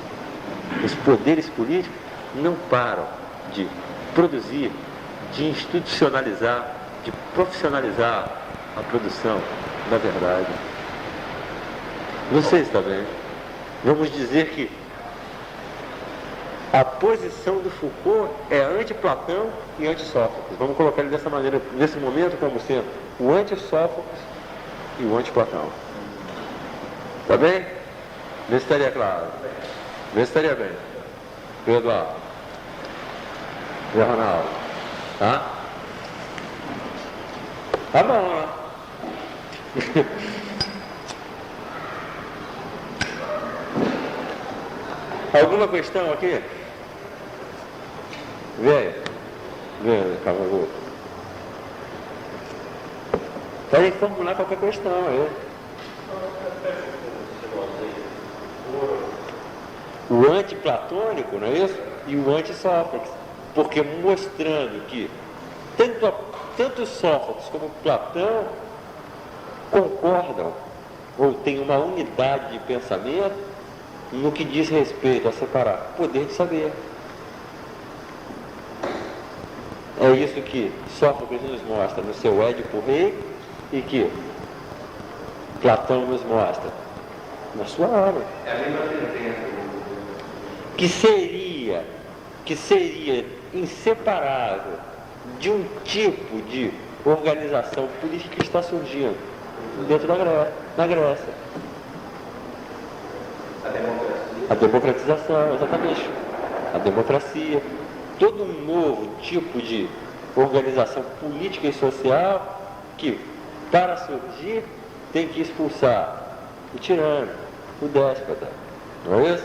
Speaker 1: Os poderes políticos não param de produzir, de institucionalizar, de profissionalizar a produção da verdade. Não sei se está bem. Vamos dizer que a posição do Foucault é anti-Platão e anti-Sófocles. Vamos colocar ele dessa maneira, nesse momento, como sendo o anti-Sófocles e o anti-Platão. Está bem? Vê se estaria claro. Vê se estaria bem. Eduardo. E Ronaldo. Tá? Tá bom, né? Alguma questão aqui? Vê, Cavalo. Podem formular qualquer questão aí. O antiplatônico, não é isso? E o anti-Sófocles. Porque mostrando que tanto Sófocles como Platão concordam, ou têm uma unidade de pensamento no que diz respeito a separar o poder de saber. É isso que Sófocles nos mostra no seu Édipo Rei e que Platão nos mostra na sua obra.
Speaker 2: É a mesma sentença.
Speaker 1: Que seria inseparável de um tipo de organização política que está surgindo dentro da Grécia.
Speaker 2: A democracia.
Speaker 1: A democratização, exatamente. A democracia. Todo um novo tipo de organização política e social que, para surgir, tem que expulsar o tirano, o déspota. Não é isso?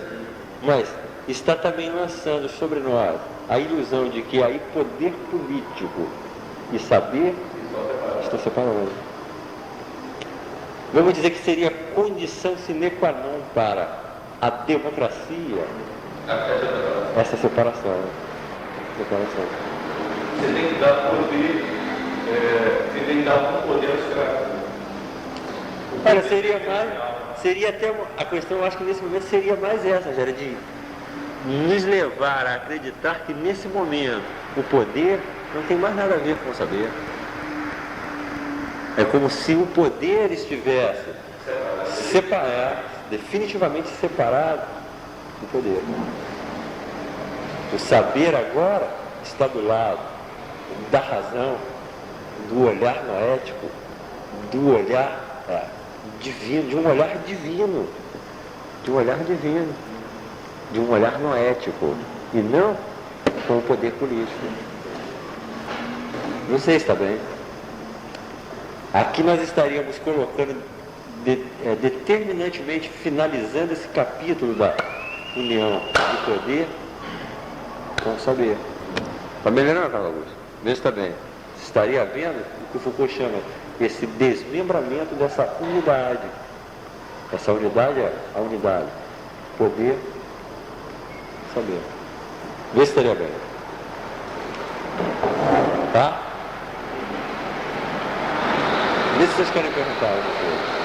Speaker 1: Mas está também lançando sobre nós a ilusão de que aí poder político e saber estão separados. Vamos dizer que seria condição sine qua non para a democracia essa separação.
Speaker 2: Você tem que dar poder, você tem que dar algum poder aos escravos.
Speaker 1: Olha, seria até a questão, eu acho que nesse momento seria mais essa, Jair, de nos levar a acreditar que nesse momento o poder não tem mais nada a ver com o saber. É como se o poder estivesse separado, definitivamente separado do poder. O saber agora está do lado da razão, do olhar noético, do olhar divino, de um olhar divino, de um olhar noético, e não com o poder político. Não sei se está bem. Aqui nós estaríamos colocando determinantemente, finalizando esse capítulo da união do poder com o saber. Está melhorando, Carlos Augusto? Vê se está bem. Você estaria vendo o que o Foucault chama esse desmembramento dessa unidade. Essa unidade é a unidade. Poder, saber. Vê se estaria bem. Tá? Vê se vocês querem perguntar alguma coisa.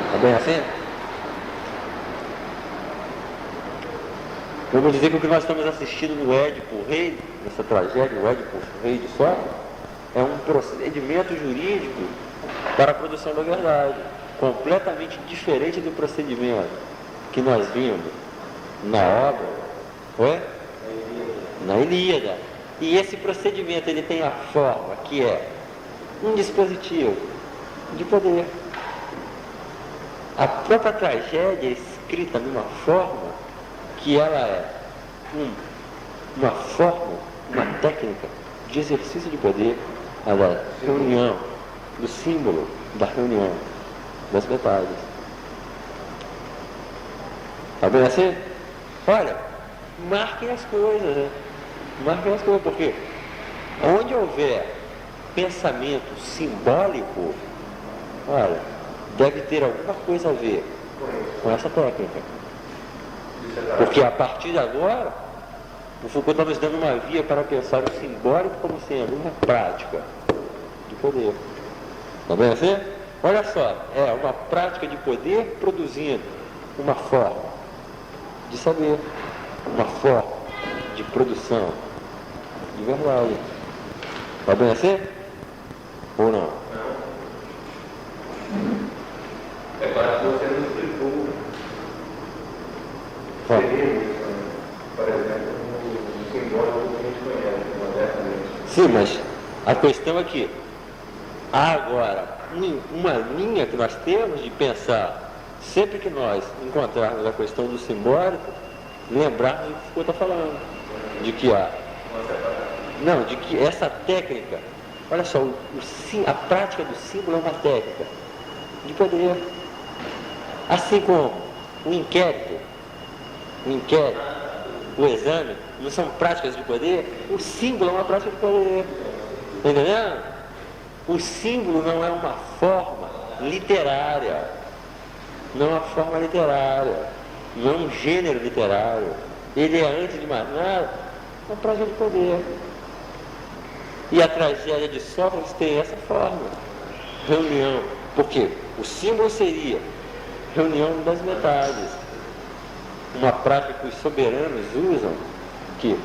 Speaker 1: Está bem assim? Vamos dizer que o que nós estamos assistindo no Édipo Rei, nessa tragédia, o Édipo Rei de Sófocles, é um procedimento jurídico para a produção da verdade, completamente diferente do procedimento que nós vimos na obra, na Ilíada. E esse procedimento ele tem a forma que é um dispositivo de poder. A própria tragédia é escrita numa forma que ela é uma forma, uma técnica de exercício de poder, a da reunião, do símbolo da reunião das metades. Está bem assim? Olha, marquem as coisas, né? Marquem as coisas, porque onde houver pensamento simbólico, olha, deve ter alguma coisa a ver com essa técnica. Porque a partir de agora, o Foucault está nos dando uma via para pensar o simbólico como sendo uma prática de poder. Está bem assim? Olha só, é uma prática de poder produzindo uma forma de saber, uma forma de produção de verdade. Está bem assim? Ou não?
Speaker 2: É para que você não explicou. Por exemplo, o simbólico que a gente conhece, modernamente.
Speaker 1: Sim, mas a questão é que há agora uma linha que nós temos de pensar, sempre que nós encontrarmos a questão do simbólico, lembrarmos do que o Foucault está falando, de que de que essa técnica, olha só, a prática do símbolo é uma técnica de poder. Assim como o inquérito, o exame, não são práticas de poder, o símbolo é uma prática de poder. Está entendendo? O símbolo não é uma forma literária, não é uma forma literária, não é um gênero literário. Ele é, antes de mais nada, uma prática de poder. E a tragédia de Sófocles tem essa forma, reunião. Porque o símbolo seria reunião das metades. Uma prática que os soberanos usam, que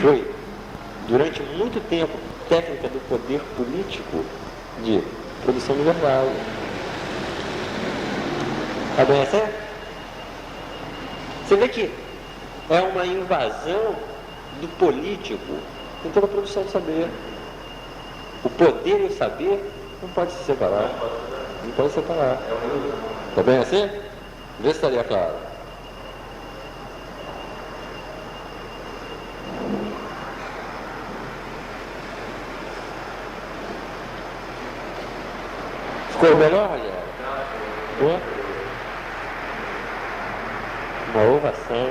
Speaker 1: foi, durante muito tempo, técnica do poder político de produção de verdade. Está bem assim? Você vê que é uma invasão do político em toda a produção de saber. O poder e o saber não pode se separar. Não pode se separar. Está bem assim? Vê se estaria claro. Ficou melhor, Rogério? Ficou? Uma ovação.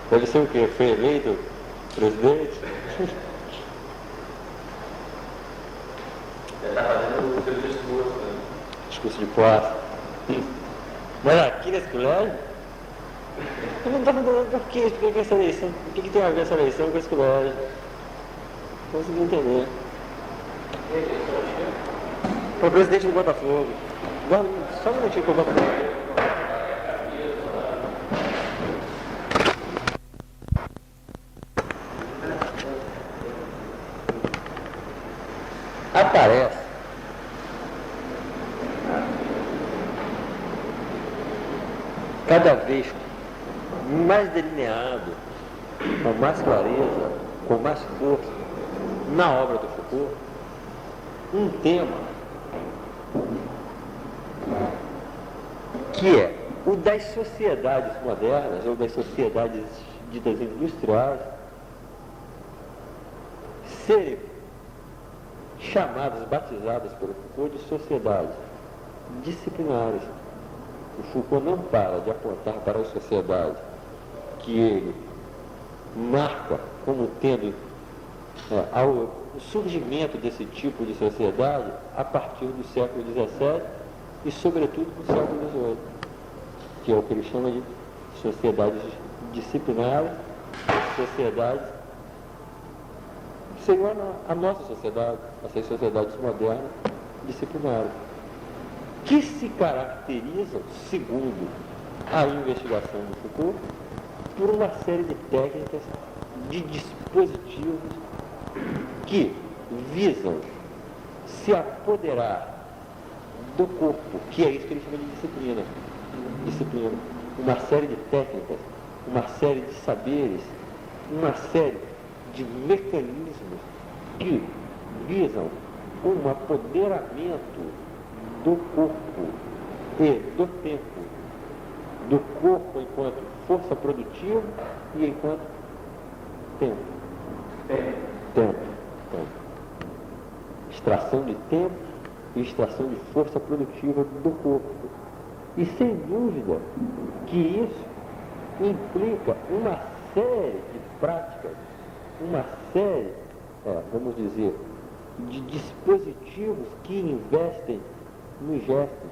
Speaker 1: Deve ser o quê? Foi eleito presidente?
Speaker 2: Ele está fazendo o seu discurso, né?
Speaker 1: Discurso de posse. Mas aqui nesse colégio? Eu não estou falando por que essa eleição? O que tem a ver essa eleição com esse colégio? Não consegui entender. Foi o presidente do Botafogo. Só um minutinho que eu vou falar. Aparece cada vez mais delineado, com mais clareza, com mais força, na obra do Foucault, um tema que é o das sociedades modernas, ou das sociedades ditas industriais, serem chamadas, batizadas pelo Foucault de sociedades disciplinares. O Foucault não para de apontar para as sociedades que ele marca como tendo o surgimento desse tipo de sociedade a partir do século XVII e, sobretudo, do século XVIII, que é o que ele chama de sociedades disciplinares, sociedades que seriam a nossa sociedade, essas sociedades modernas disciplinares, que se caracterizam, segundo a investigação do Foucault, por uma série de técnicas, de dispositivos que visam se apoderar do corpo, que é isso que ele chama de disciplina. Disciplina. Uma série de técnicas, uma série de saberes, uma série de mecanismos que visam um apoderamento do corpo e do tempo, do corpo enquanto força produtiva e enquanto tempo. Tempo. Extração de tempo e extração de força produtiva do corpo. E sem dúvida que isso implica uma série de práticas, uma série, vamos dizer, de dispositivos que investem nos gestos,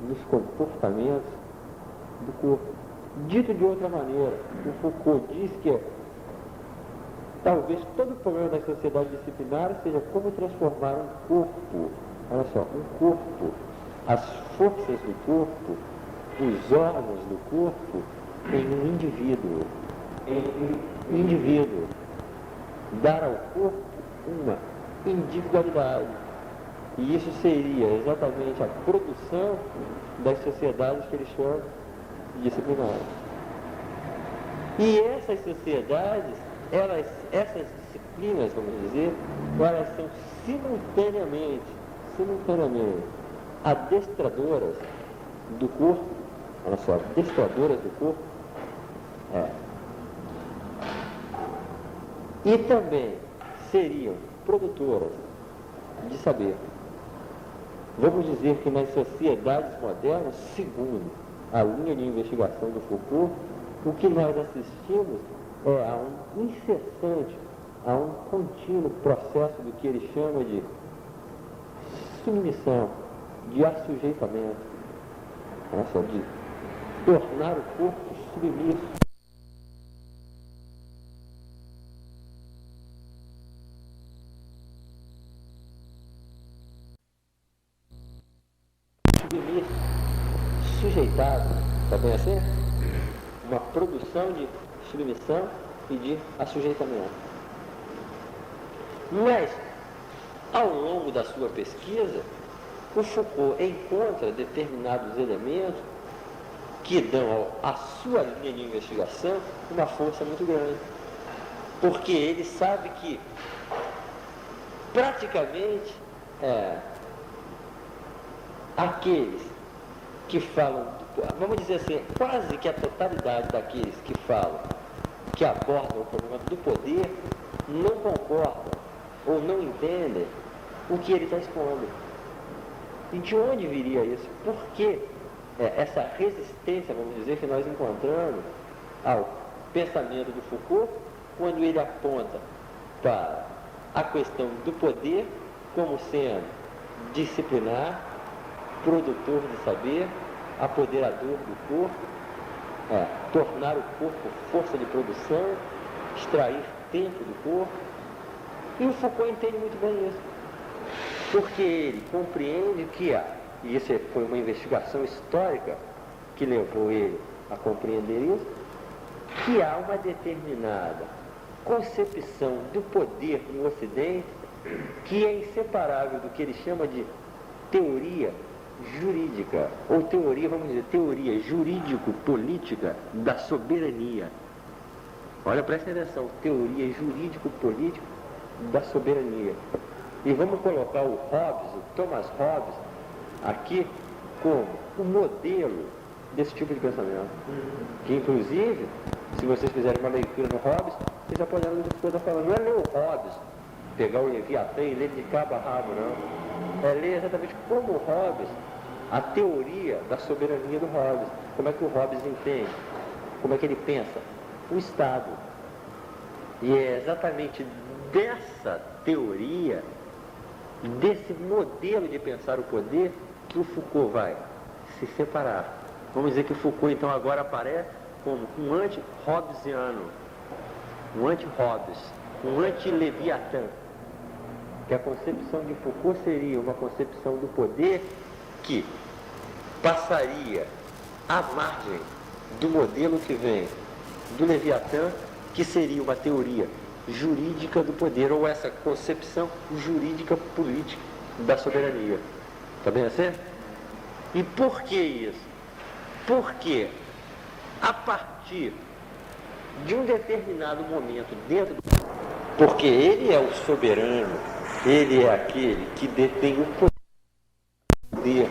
Speaker 1: nos comportamentos do corpo. Dito de outra maneira, o Foucault diz que talvez todo o problema das sociedades disciplinares seja como transformar um corpo, olha só, um corpo, as forças do corpo, os órgãos do corpo, em um indivíduo. Dar ao corpo uma individualidade. E isso seria exatamente a produção das sociedades que ele chama de disciplinares. E essas sociedades, essas disciplinas, vamos dizer, elas são simultaneamente adestradoras do corpo, olha só, adestradoras do corpo, e também seriam produtoras de saber. Vamos dizer que nas sociedades modernas, segundo a linha de investigação do Foucault, o que nós assistimos é a um incessante, a um contínuo processo do que ele chama de submissão, de assujeitamento, de tornar o corpo submisso. me sujeitar, está bem assim? Uma produção de submissão e de assujeitamento. Mas, ao longo da sua pesquisa, o Foucault encontra determinados elementos que dão à sua linha de investigação uma força muito grande. Porque ele sabe que, praticamente, aqueles que falam, vamos dizer assim, quase que a totalidade daqueles que falam, que abordam o problema do poder, não concordam ou não entendem o que ele está expondo. E de onde viria isso? Por que essa resistência, vamos dizer, que nós encontramos ao pensamento do Foucault, quando ele aponta para a questão do poder como sendo disciplinar, produtor de saber, apoderador do corpo, tornar o corpo força de produção, extrair tempo do corpo. E o Foucault entende muito bem isso, porque ele compreende que há, e isso foi uma investigação histórica que levou ele a compreender isso, que há uma determinada concepção do poder no Ocidente que é inseparável do que ele chama de teoria jurídica, ou teoria, vamos dizer, teoria jurídico-política da soberania. Olha, prestem atenção, teoria jurídico-política da soberania. E vamos colocar o Hobbes, o Thomas Hobbes, aqui como o modelo desse tipo de pensamento. Que, inclusive, se vocês fizerem uma leitura no Hobbes, vocês já podem ler o que eu estou falando. Não é ler o Hobbes, pegar o Leviatã e ler de cabo a rabo, não. É ler exatamente como o Hobbes, a teoria da soberania do Hobbes. Como é que o Hobbes entende? Como é que ele pensa? O Estado. E é exatamente dessa teoria, desse modelo de pensar o poder, que o Foucault vai se separar. Vamos dizer que o Foucault, então, agora aparece como um anti-hobbesiano, um anti-Hobbes, um anti-Leviatã. Que a concepção de Foucault seria uma concepção do poder que passaria à margem do modelo que vem do Leviatã, que seria uma teoria jurídica do poder, ou essa concepção jurídica política da soberania. Está bem assim? E por que isso? Porque a partir de um determinado momento dentro do... Porque ele é o soberano, ele é aquele que detém o poder.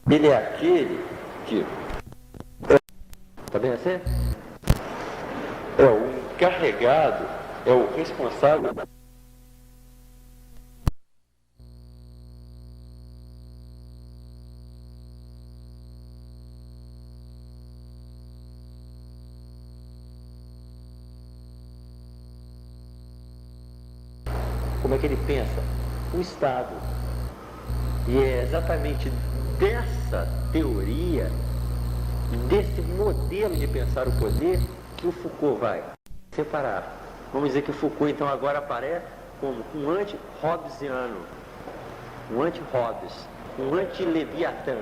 Speaker 1: Ele é aquele que... Está bem assim? É o encarregado, é o responsável. Como é que ele pensa? O Estado. E é exatamente dessa teoria, desse modelo de pensar o poder, que o Foucault vai separar. Vamos dizer que o Foucault, então, agora aparece como um anti-hobbesiano, um anti-Hobbes, um anti-Leviatã.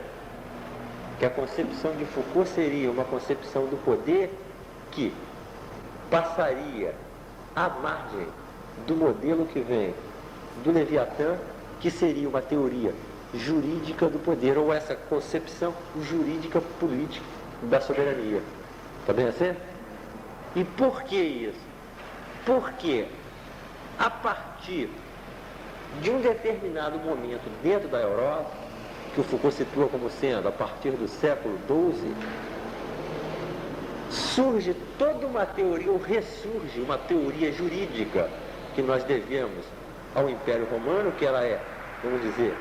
Speaker 1: Que a concepção de Foucault seria uma concepção do poder que passaria à margem do modelo que vem do Leviatã, que seria uma teoria jurídica do poder, ou essa concepção jurídica política da soberania. Está bem assim? E por que isso? Porque a partir de um determinado momento dentro da Europa, que o Foucault situa como sendo a partir do século XII, surge toda uma teoria, ou ressurge uma teoria jurídica que nós devemos ao Império Romano, que ela é, vamos dizer,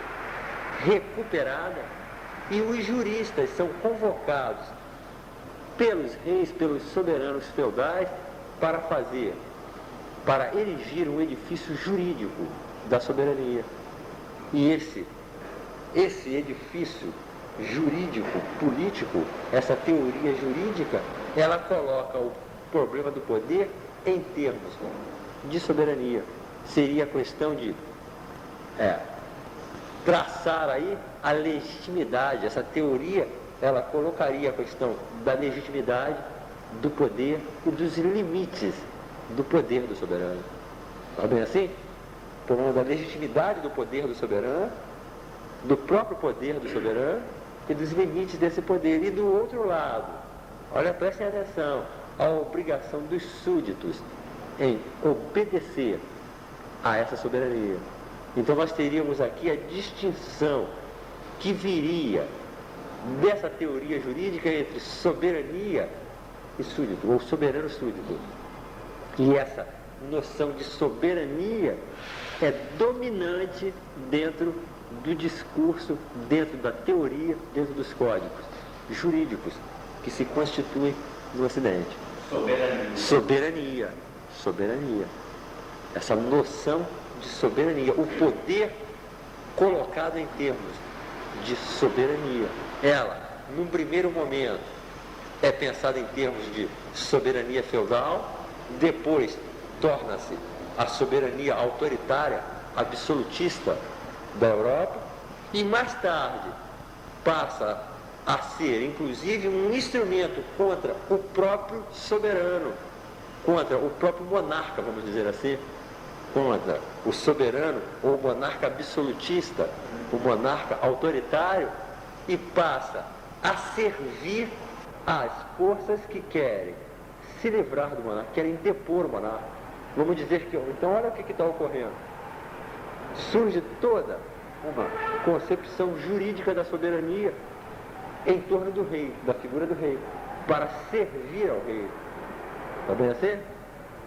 Speaker 1: recuperada, e os juristas são convocados pelos reis, pelos soberanos feudais, para erigir um edifício jurídico da soberania. E esse edifício jurídico, político, essa teoria jurídica, ela coloca o problema do poder em termos de soberania. Seria a questão de traçar aí a legitimidade. Essa teoria, ela colocaria a questão da legitimidade, do poder e dos limites do poder do soberano. Está bem assim? Falando da legitimidade do poder do soberano, do próprio poder do soberano e dos limites desse poder. E do outro lado, olha, prestem atenção, a obrigação dos súditos em obedecer a essa soberania. Então nós teríamos aqui a distinção que viria dessa teoria jurídica entre soberania e súdito, ou soberano súdito. E essa noção de soberania é dominante dentro do discurso, dentro da teoria, dentro dos códigos jurídicos que se constituem no Ocidente. Soberania. Essa noção de soberania, o poder colocado em termos de soberania. Ela, num primeiro momento, é pensada em termos de soberania feudal, depois torna-se a soberania autoritária, absolutista da Europa, e mais tarde passa a ser, inclusive, um instrumento contra o próprio soberano, contra o próprio monarca, vamos dizer assim, contra o soberano ou o monarca absolutista, o monarca autoritário, e passa a servir às forças que querem se livrar do monarca, querem depor o monarca. Vamos dizer que, então, olha o que está ocorrendo. Surge toda uma concepção jurídica da soberania em torno do rei, da figura do rei, para servir ao rei. Está bem assim?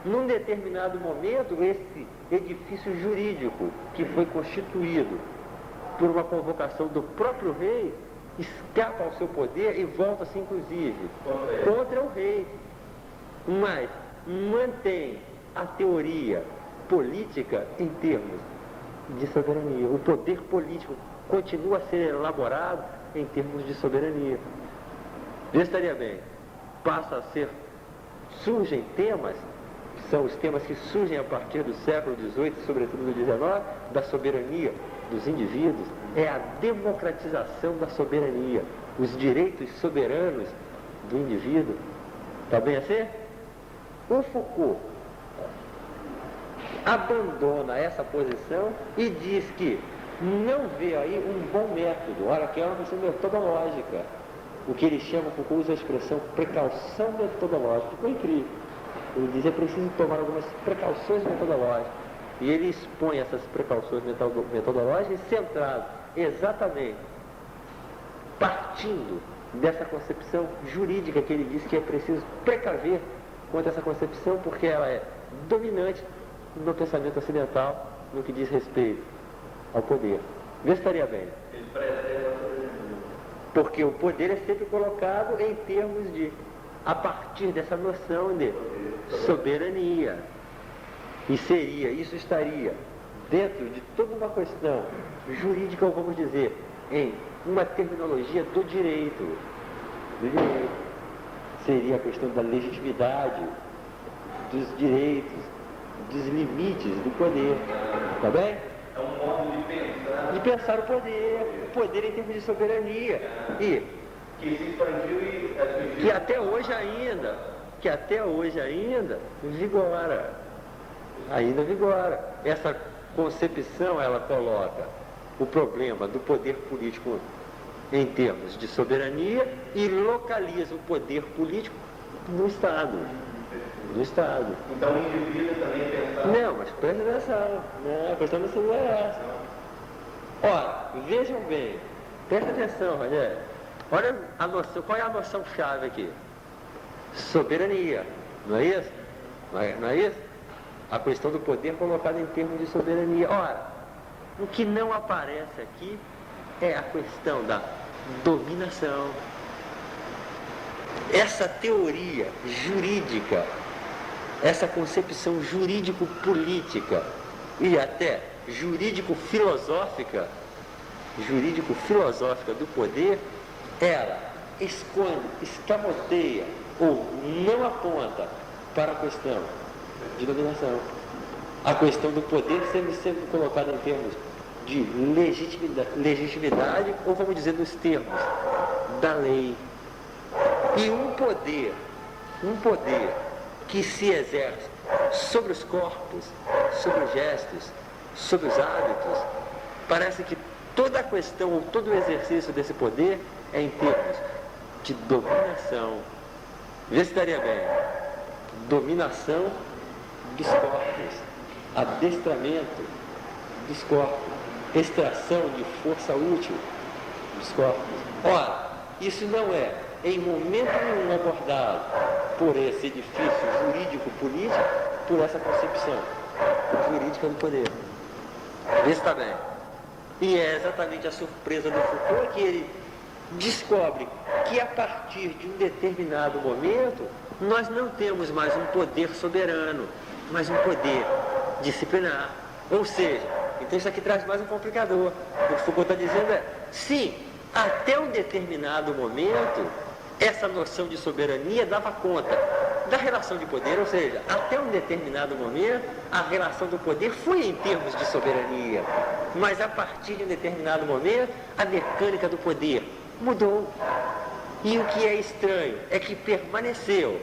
Speaker 1: Num determinado momento, esse edifício jurídico que foi constituído por uma convocação do próprio rei escapa ao seu poder e volta-se, inclusive, contra o rei. Mas mantém a teoria política em termos de soberania. O poder político continua a ser elaborado em termos de soberania. Estaria bem, passa a ser, surgem temas, que são os temas que surgem a partir do século XVIII, sobretudo do XIX, da soberania dos indivíduos, é a democratização da soberania, os direitos soberanos do indivíduo. Está bem assim? O Foucault abandona essa posição e diz que não vê aí um bom método. Olha, que é uma questão metodológica. O que ele chama, Foucault usa a expressão precaução metodológica. Ficou incrível. Ele diz que é preciso tomar algumas precauções metodológicas. E ele expõe essas precauções metodológicas centradas exatamente partindo dessa concepção jurídica que ele diz que é preciso precaver contra essa concepção, porque ela é dominante no pensamento ocidental no que diz respeito ao poder. Vê se estaria bem. Porque o poder é sempre colocado em termos de, a partir dessa noção de soberania. E seria, isso estaria dentro de toda uma questão jurídica, ou vamos dizer, em uma terminologia do direito. Do direito. Seria a questão da legitimidade, dos direitos, dos limites do poder. Está bem?
Speaker 2: É um modo de pensar.
Speaker 1: De pensar o poder em termos de soberania. E
Speaker 2: Que se expandiu e atingiu.
Speaker 1: que até hoje ainda vigora. Ainda vigora. Essa concepção, ela coloca o problema do poder político em termos de soberania e localiza o poder político no Estado. No Estado.
Speaker 2: Então o indivíduo também pensar.
Speaker 1: Não, mas presta atenção. Não, a questão não é essa. Ora, vejam bem. Presta atenção, Rogério. Olha a noção, qual é a noção-chave aqui? Soberania. Não é isso? Não é isso? A questão do poder colocada em termos de soberania. Ora, o que não aparece aqui é a questão da dominação. Essa teoria jurídica, essa concepção jurídico-política e até jurídico-filosófica do poder, ela esconde, escamoteia ou não aponta para a questão de dominação. A questão do poder sempre colocada em termos de legitimidade, ou vamos dizer nos termos da lei. E um poder que se exerce sobre os corpos, sobre os gestos, sobre os hábitos, parece que toda a questão ou todo o exercício desse poder é em termos de dominação. Vê se estaria bem. Dominação dos corpos, adestramento dos corpos, extração de força útil dos corpos. Ora, isso não é em momento nenhum abordado por esse edifício jurídico-político, por essa concepção jurídica do poder. Vê se está bem. E é exatamente a surpresa do Foucault que ele descobre que a partir de um determinado momento nós não temos mais um poder soberano, mas um poder disciplinar. Ou seja, então isso aqui traz mais um complicador. O que Foucault está dizendo é, sim, até um determinado momento, essa noção de soberania dava conta da relação de poder, ou seja, até um determinado momento, a relação do poder foi em termos de soberania. Mas a partir de um determinado momento, a mecânica do poder mudou. E o que é estranho é que permaneceu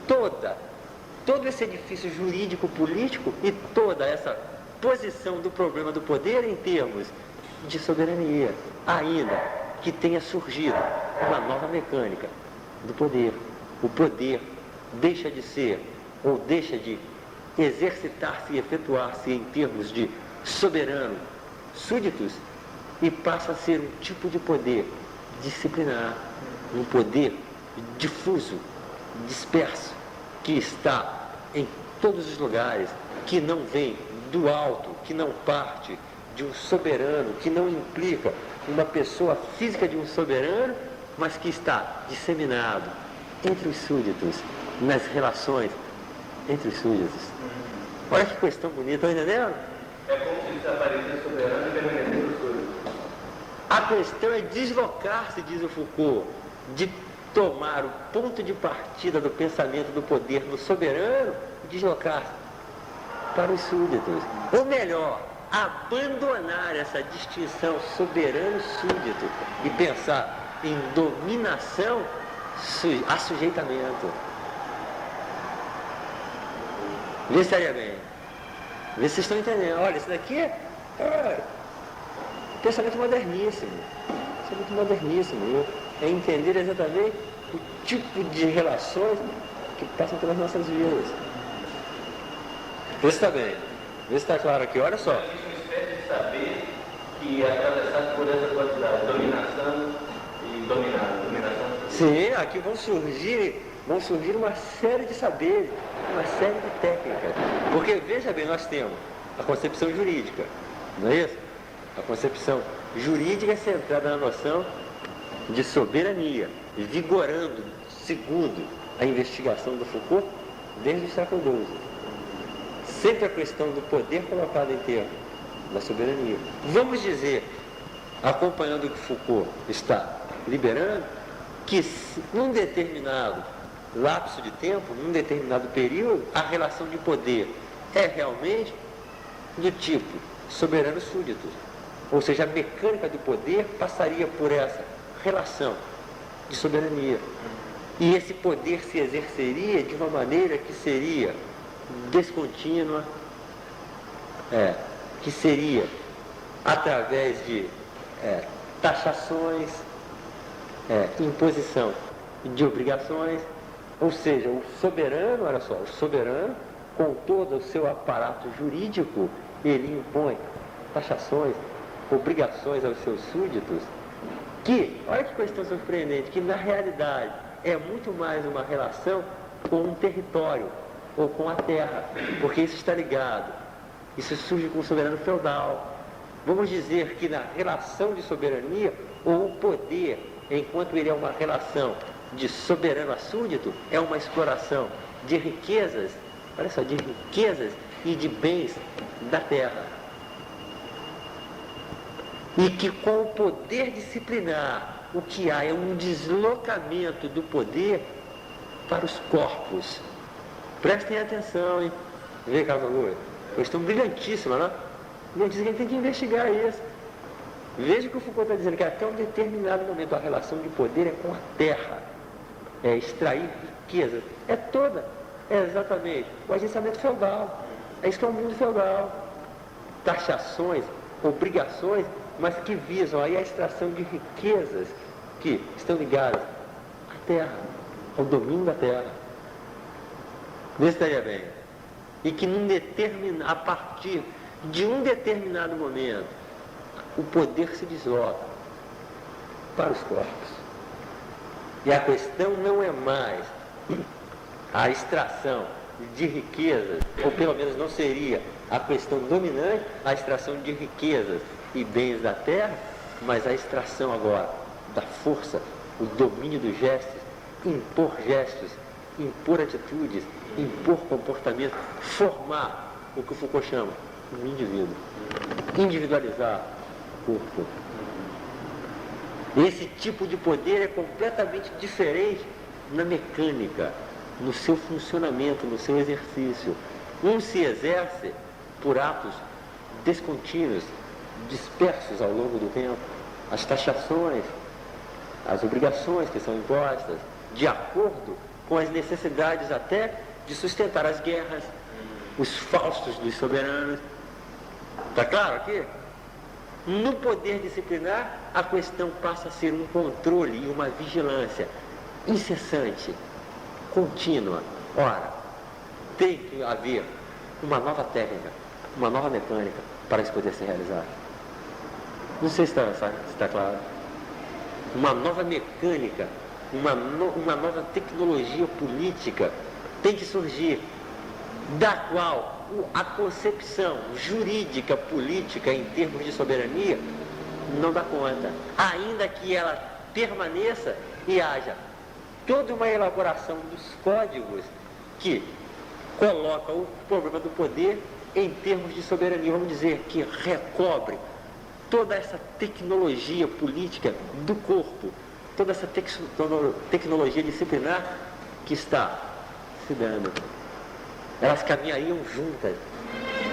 Speaker 1: todo esse edifício jurídico-político e toda essa posição do problema do poder em termos de soberania, ainda que tenha surgido uma nova mecânica do poder. O poder deixa de ser, ou deixa de exercitar-se e efetuar-se em termos de soberano, súditos, e passa a ser um tipo de poder disciplinar, um poder difuso, disperso, que está em todos os lugares, que não vem do alto, que não parte de um soberano, que não implica uma pessoa física de um soberano, mas que está disseminado entre os súditos, nas relações entre os súditos. Olha que questão bonita, estão entendendo?
Speaker 2: É como se desaparecesse soberano e permanecesse o súdito.
Speaker 1: A questão é deslocar-se, diz o Foucault, de tomar o ponto de partida do pensamento do poder no soberano e deslocar-se para os súditos. Ou melhor, abandonar essa distinção soberano-súdito e pensar em dominação, assujeitamento. Vê se estaria bem. Vê se vocês estão entendendo. Olha, isso daqui é pensamento moderníssimo. Pensamento moderníssimo. É entender exatamente o tipo de relações que passam pelas nossas vidas. Vê se está bem. Vê se está claro aqui. Olha só.
Speaker 2: Existe uma espécie de saber que é atravessado por essa quantidade, dominação e dominado. Dominação.
Speaker 1: Sim, aqui vão surgir uma série de saberes, uma série de técnicas. Porque, veja bem, nós temos a concepção jurídica, não é isso? A concepção jurídica é centrada na noção de soberania, vigorando, segundo a investigação do Foucault, desde o século XII. Sempre a questão do poder colocada em termos da soberania. Vamos dizer, acompanhando o que Foucault está liberando, que num determinado lapso de tempo, num determinado período, a relação de poder é realmente do tipo soberano-súdito. Ou seja, a mecânica do poder passaria por essa relação de soberania. E esse poder se exerceria de uma maneira que seria descontínua, que seria através de taxações, imposição de obrigações. Ou seja, o soberano, olha só, o soberano, com todo o seu aparato jurídico, ele impõe taxações, obrigações aos seus súditos, que, olha que questão surpreendente, que na realidade é muito mais uma relação com um território ou com a terra, porque isso está ligado, isso surge com o soberano feudal. Vamos dizer que na relação de soberania, ou o poder, enquanto ele é uma relação de soberano a súdito, é uma exploração de riquezas, olha só, de riquezas e de bens da terra. E que com o poder disciplinar, o que há é um deslocamento do poder para os corpos. Prestem atenção, hein? Vê, Carlos Lua, questão brilhantíssima, não? Não diz que ele tem que investigar isso. Veja que o Foucault está dizendo que até um determinado momento a relação de poder é com a terra, é extrair riqueza, é toda, é exatamente o agenciamento feudal, é isso que é o mundo feudal, taxações, obrigações, mas que visam aí a extração de riquezas que estão ligadas à terra, ao domínio da terra. Vê se estaria bem. E que a partir de um determinado momento, o poder se desloca para os corpos. E a questão não é mais a extração de riquezas, ou pelo menos não seria a questão dominante, a extração de riquezas e bens da terra, mas a extração agora da força, o domínio dos gestos, impor atitudes, impor comportamento, formar o que o Foucault chama um indivíduo, individualizar o corpo. Esse tipo de poder é completamente diferente na mecânica, no seu funcionamento, no seu exercício. Um se exerce por atos descontínuos, dispersos ao longo do tempo. As taxações, as obrigações que são impostas, de acordo com as necessidades até de sustentar as guerras, os faustos dos soberanos. Está claro aqui? No poder disciplinar, a questão passa a ser um controle e uma vigilância incessante, contínua. Ora, tem que haver uma nova técnica, uma nova mecânica para isso poder ser realizado. Não sei se está claro. Uma nova mecânica, uma nova tecnologia política tem que surgir, da qual a concepção jurídica, política, em termos de soberania, não dá conta. Ainda que ela permaneça e haja toda uma elaboração dos códigos que coloca o problema do poder em termos de soberania, vamos dizer, que recobre toda essa tecnologia política do corpo, toda essa tecnologia disciplinar que está se dando. Elas caminhariam juntas.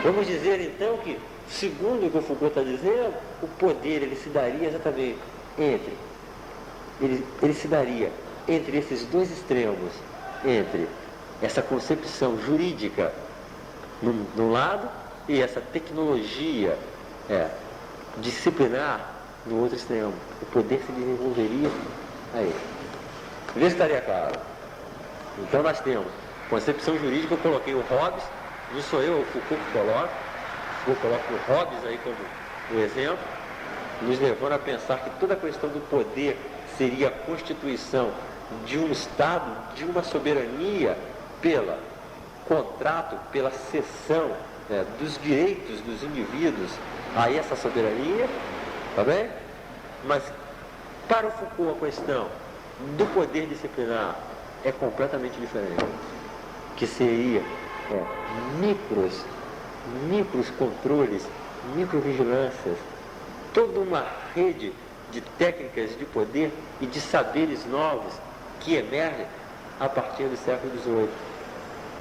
Speaker 1: Vamos dizer então que, segundo o que o Foucault está dizendo, o poder ele se daria exatamente entre esses dois extremos, entre essa concepção jurídica num lado e essa tecnologia disciplinar no outro extremo. O poder se desenvolveria aí. Vê se estaria claro. Então nós temos concepção jurídica, eu coloquei o Hobbes, não sou eu, o Foucault que coloca, eu coloco o Hobbes aí como o exemplo, nos levando a pensar que toda a questão do poder seria a constituição de um Estado, de uma soberania, pelo contrato, pela cessão dos direitos dos indivíduos a essa soberania, tá bem? Mas para o Foucault a questão do poder disciplinar é completamente diferente, que seria micros controles, microvigilâncias, toda uma rede de técnicas de poder e de saberes novos que emergem a partir do século XVIII.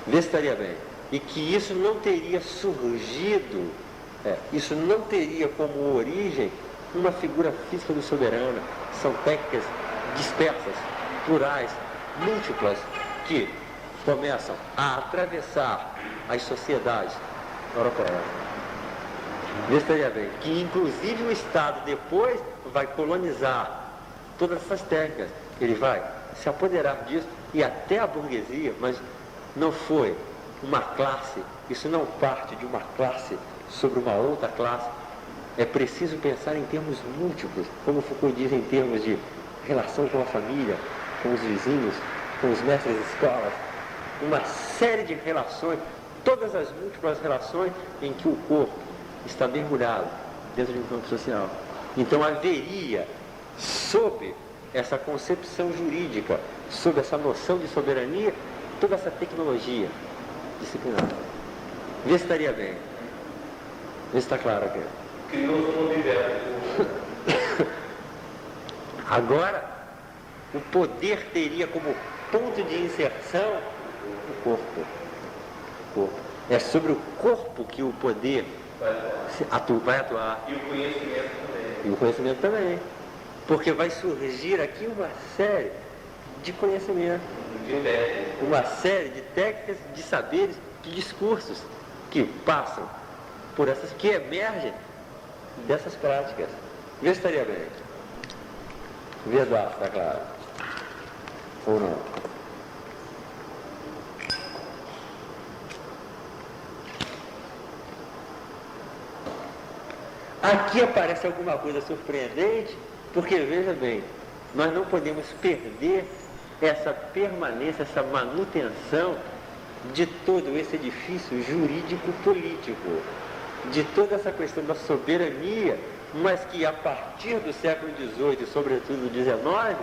Speaker 1: Vê se estaria bem. E que isso não teria surgido, isso não teria como origem uma figura física do soberano. São técnicas dispersas, plurais, múltiplas, que começam a atravessar as sociedades europeias. Vê se estaria bem. Que inclusive o Estado depois vai colonizar todas essas técnicas. Ele vai se apoderar disso e até a burguesia, mas não foi uma classe, isso não parte de uma classe sobre uma outra classe. É preciso pensar em termos múltiplos, como Foucault diz, em termos de relação com a família, com os vizinhos, com os mestres de escolas, uma série de relações, todas as múltiplas relações em que o corpo está mergulhado dentro de um campo social. Então haveria, sob essa concepção jurídica, sob essa noção de soberania, toda essa tecnologia disciplinar. Vê se estaria bem. Vê se está claro aqui.
Speaker 2: Criou-se um universo.
Speaker 1: Agora, o poder teria como ponto de inserção o corpo. É sobre o corpo que o poder
Speaker 2: vai atuar.
Speaker 1: Vai atuar.
Speaker 2: E o conhecimento também.
Speaker 1: E o conhecimento também. Porque vai surgir aqui uma série de conhecimento, uma série de técnicas, de saberes, de discursos que passam por essas, que emergem dessas práticas. Vê se estaria bem. Vê, Eduardo, está claro? Ou não? Aqui aparece alguma coisa surpreendente, porque, veja bem, nós não podemos perder essa permanência, essa manutenção de todo esse edifício jurídico-político, de toda essa questão da soberania, mas que a partir do século XVIII e sobretudo do XIX,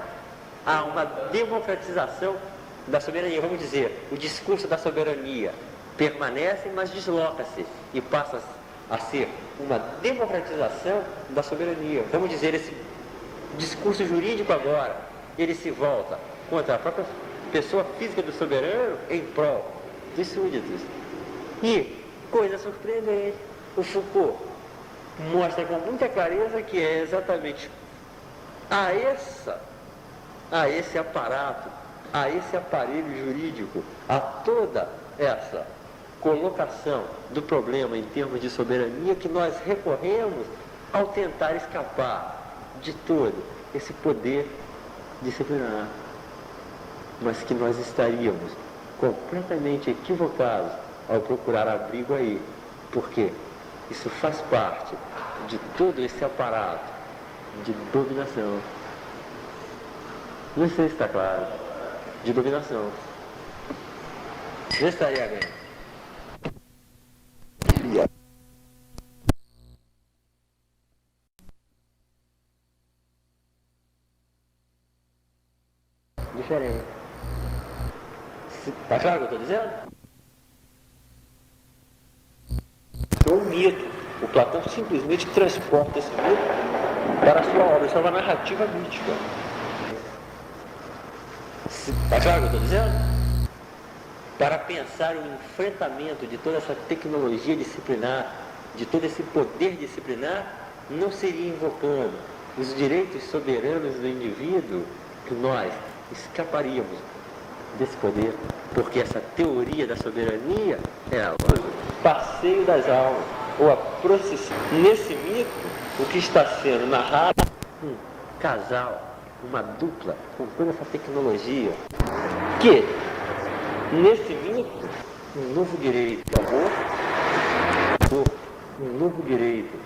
Speaker 1: há uma democratização da soberania. Vamos dizer, o discurso da soberania permanece, mas desloca-se e passa a ser uma democratização da soberania. Vamos dizer, esse discurso jurídico agora, ele se volta contra a própria pessoa física do soberano em prol dos súditos. E, coisa surpreendente, o Foucault mostra com muita clareza que é exatamente a esse aparato, a esse aparelho jurídico, a toda essa colocação do problema em termos de soberania que nós recorremos ao tentar escapar de todo esse poder disciplinar, mas que nós estaríamos completamente equivocados ao procurar abrigo aí, porque isso faz parte de todo esse aparato de dominação. Não sei se está claro. De dominação. Já estaria bem. Diferente. Está claro o que eu estou dizendo? É um mito. O Platão simplesmente transporta esse mito para a sua obra. Isso é uma narrativa mítica. Está claro o que eu estou dizendo? Para pensar o enfrentamento de toda essa tecnologia disciplinar, de todo esse poder disciplinar, não seria invocando os direitos soberanos do indivíduo que nós escaparíamos desse poder, porque essa teoria da soberania é o passeio das almas, ou a procissão. Nesse mito, o que está sendo narrado é um casal, uma dupla, com toda essa tecnologia, que, nesse mito, um novo direito, amor, um novo direito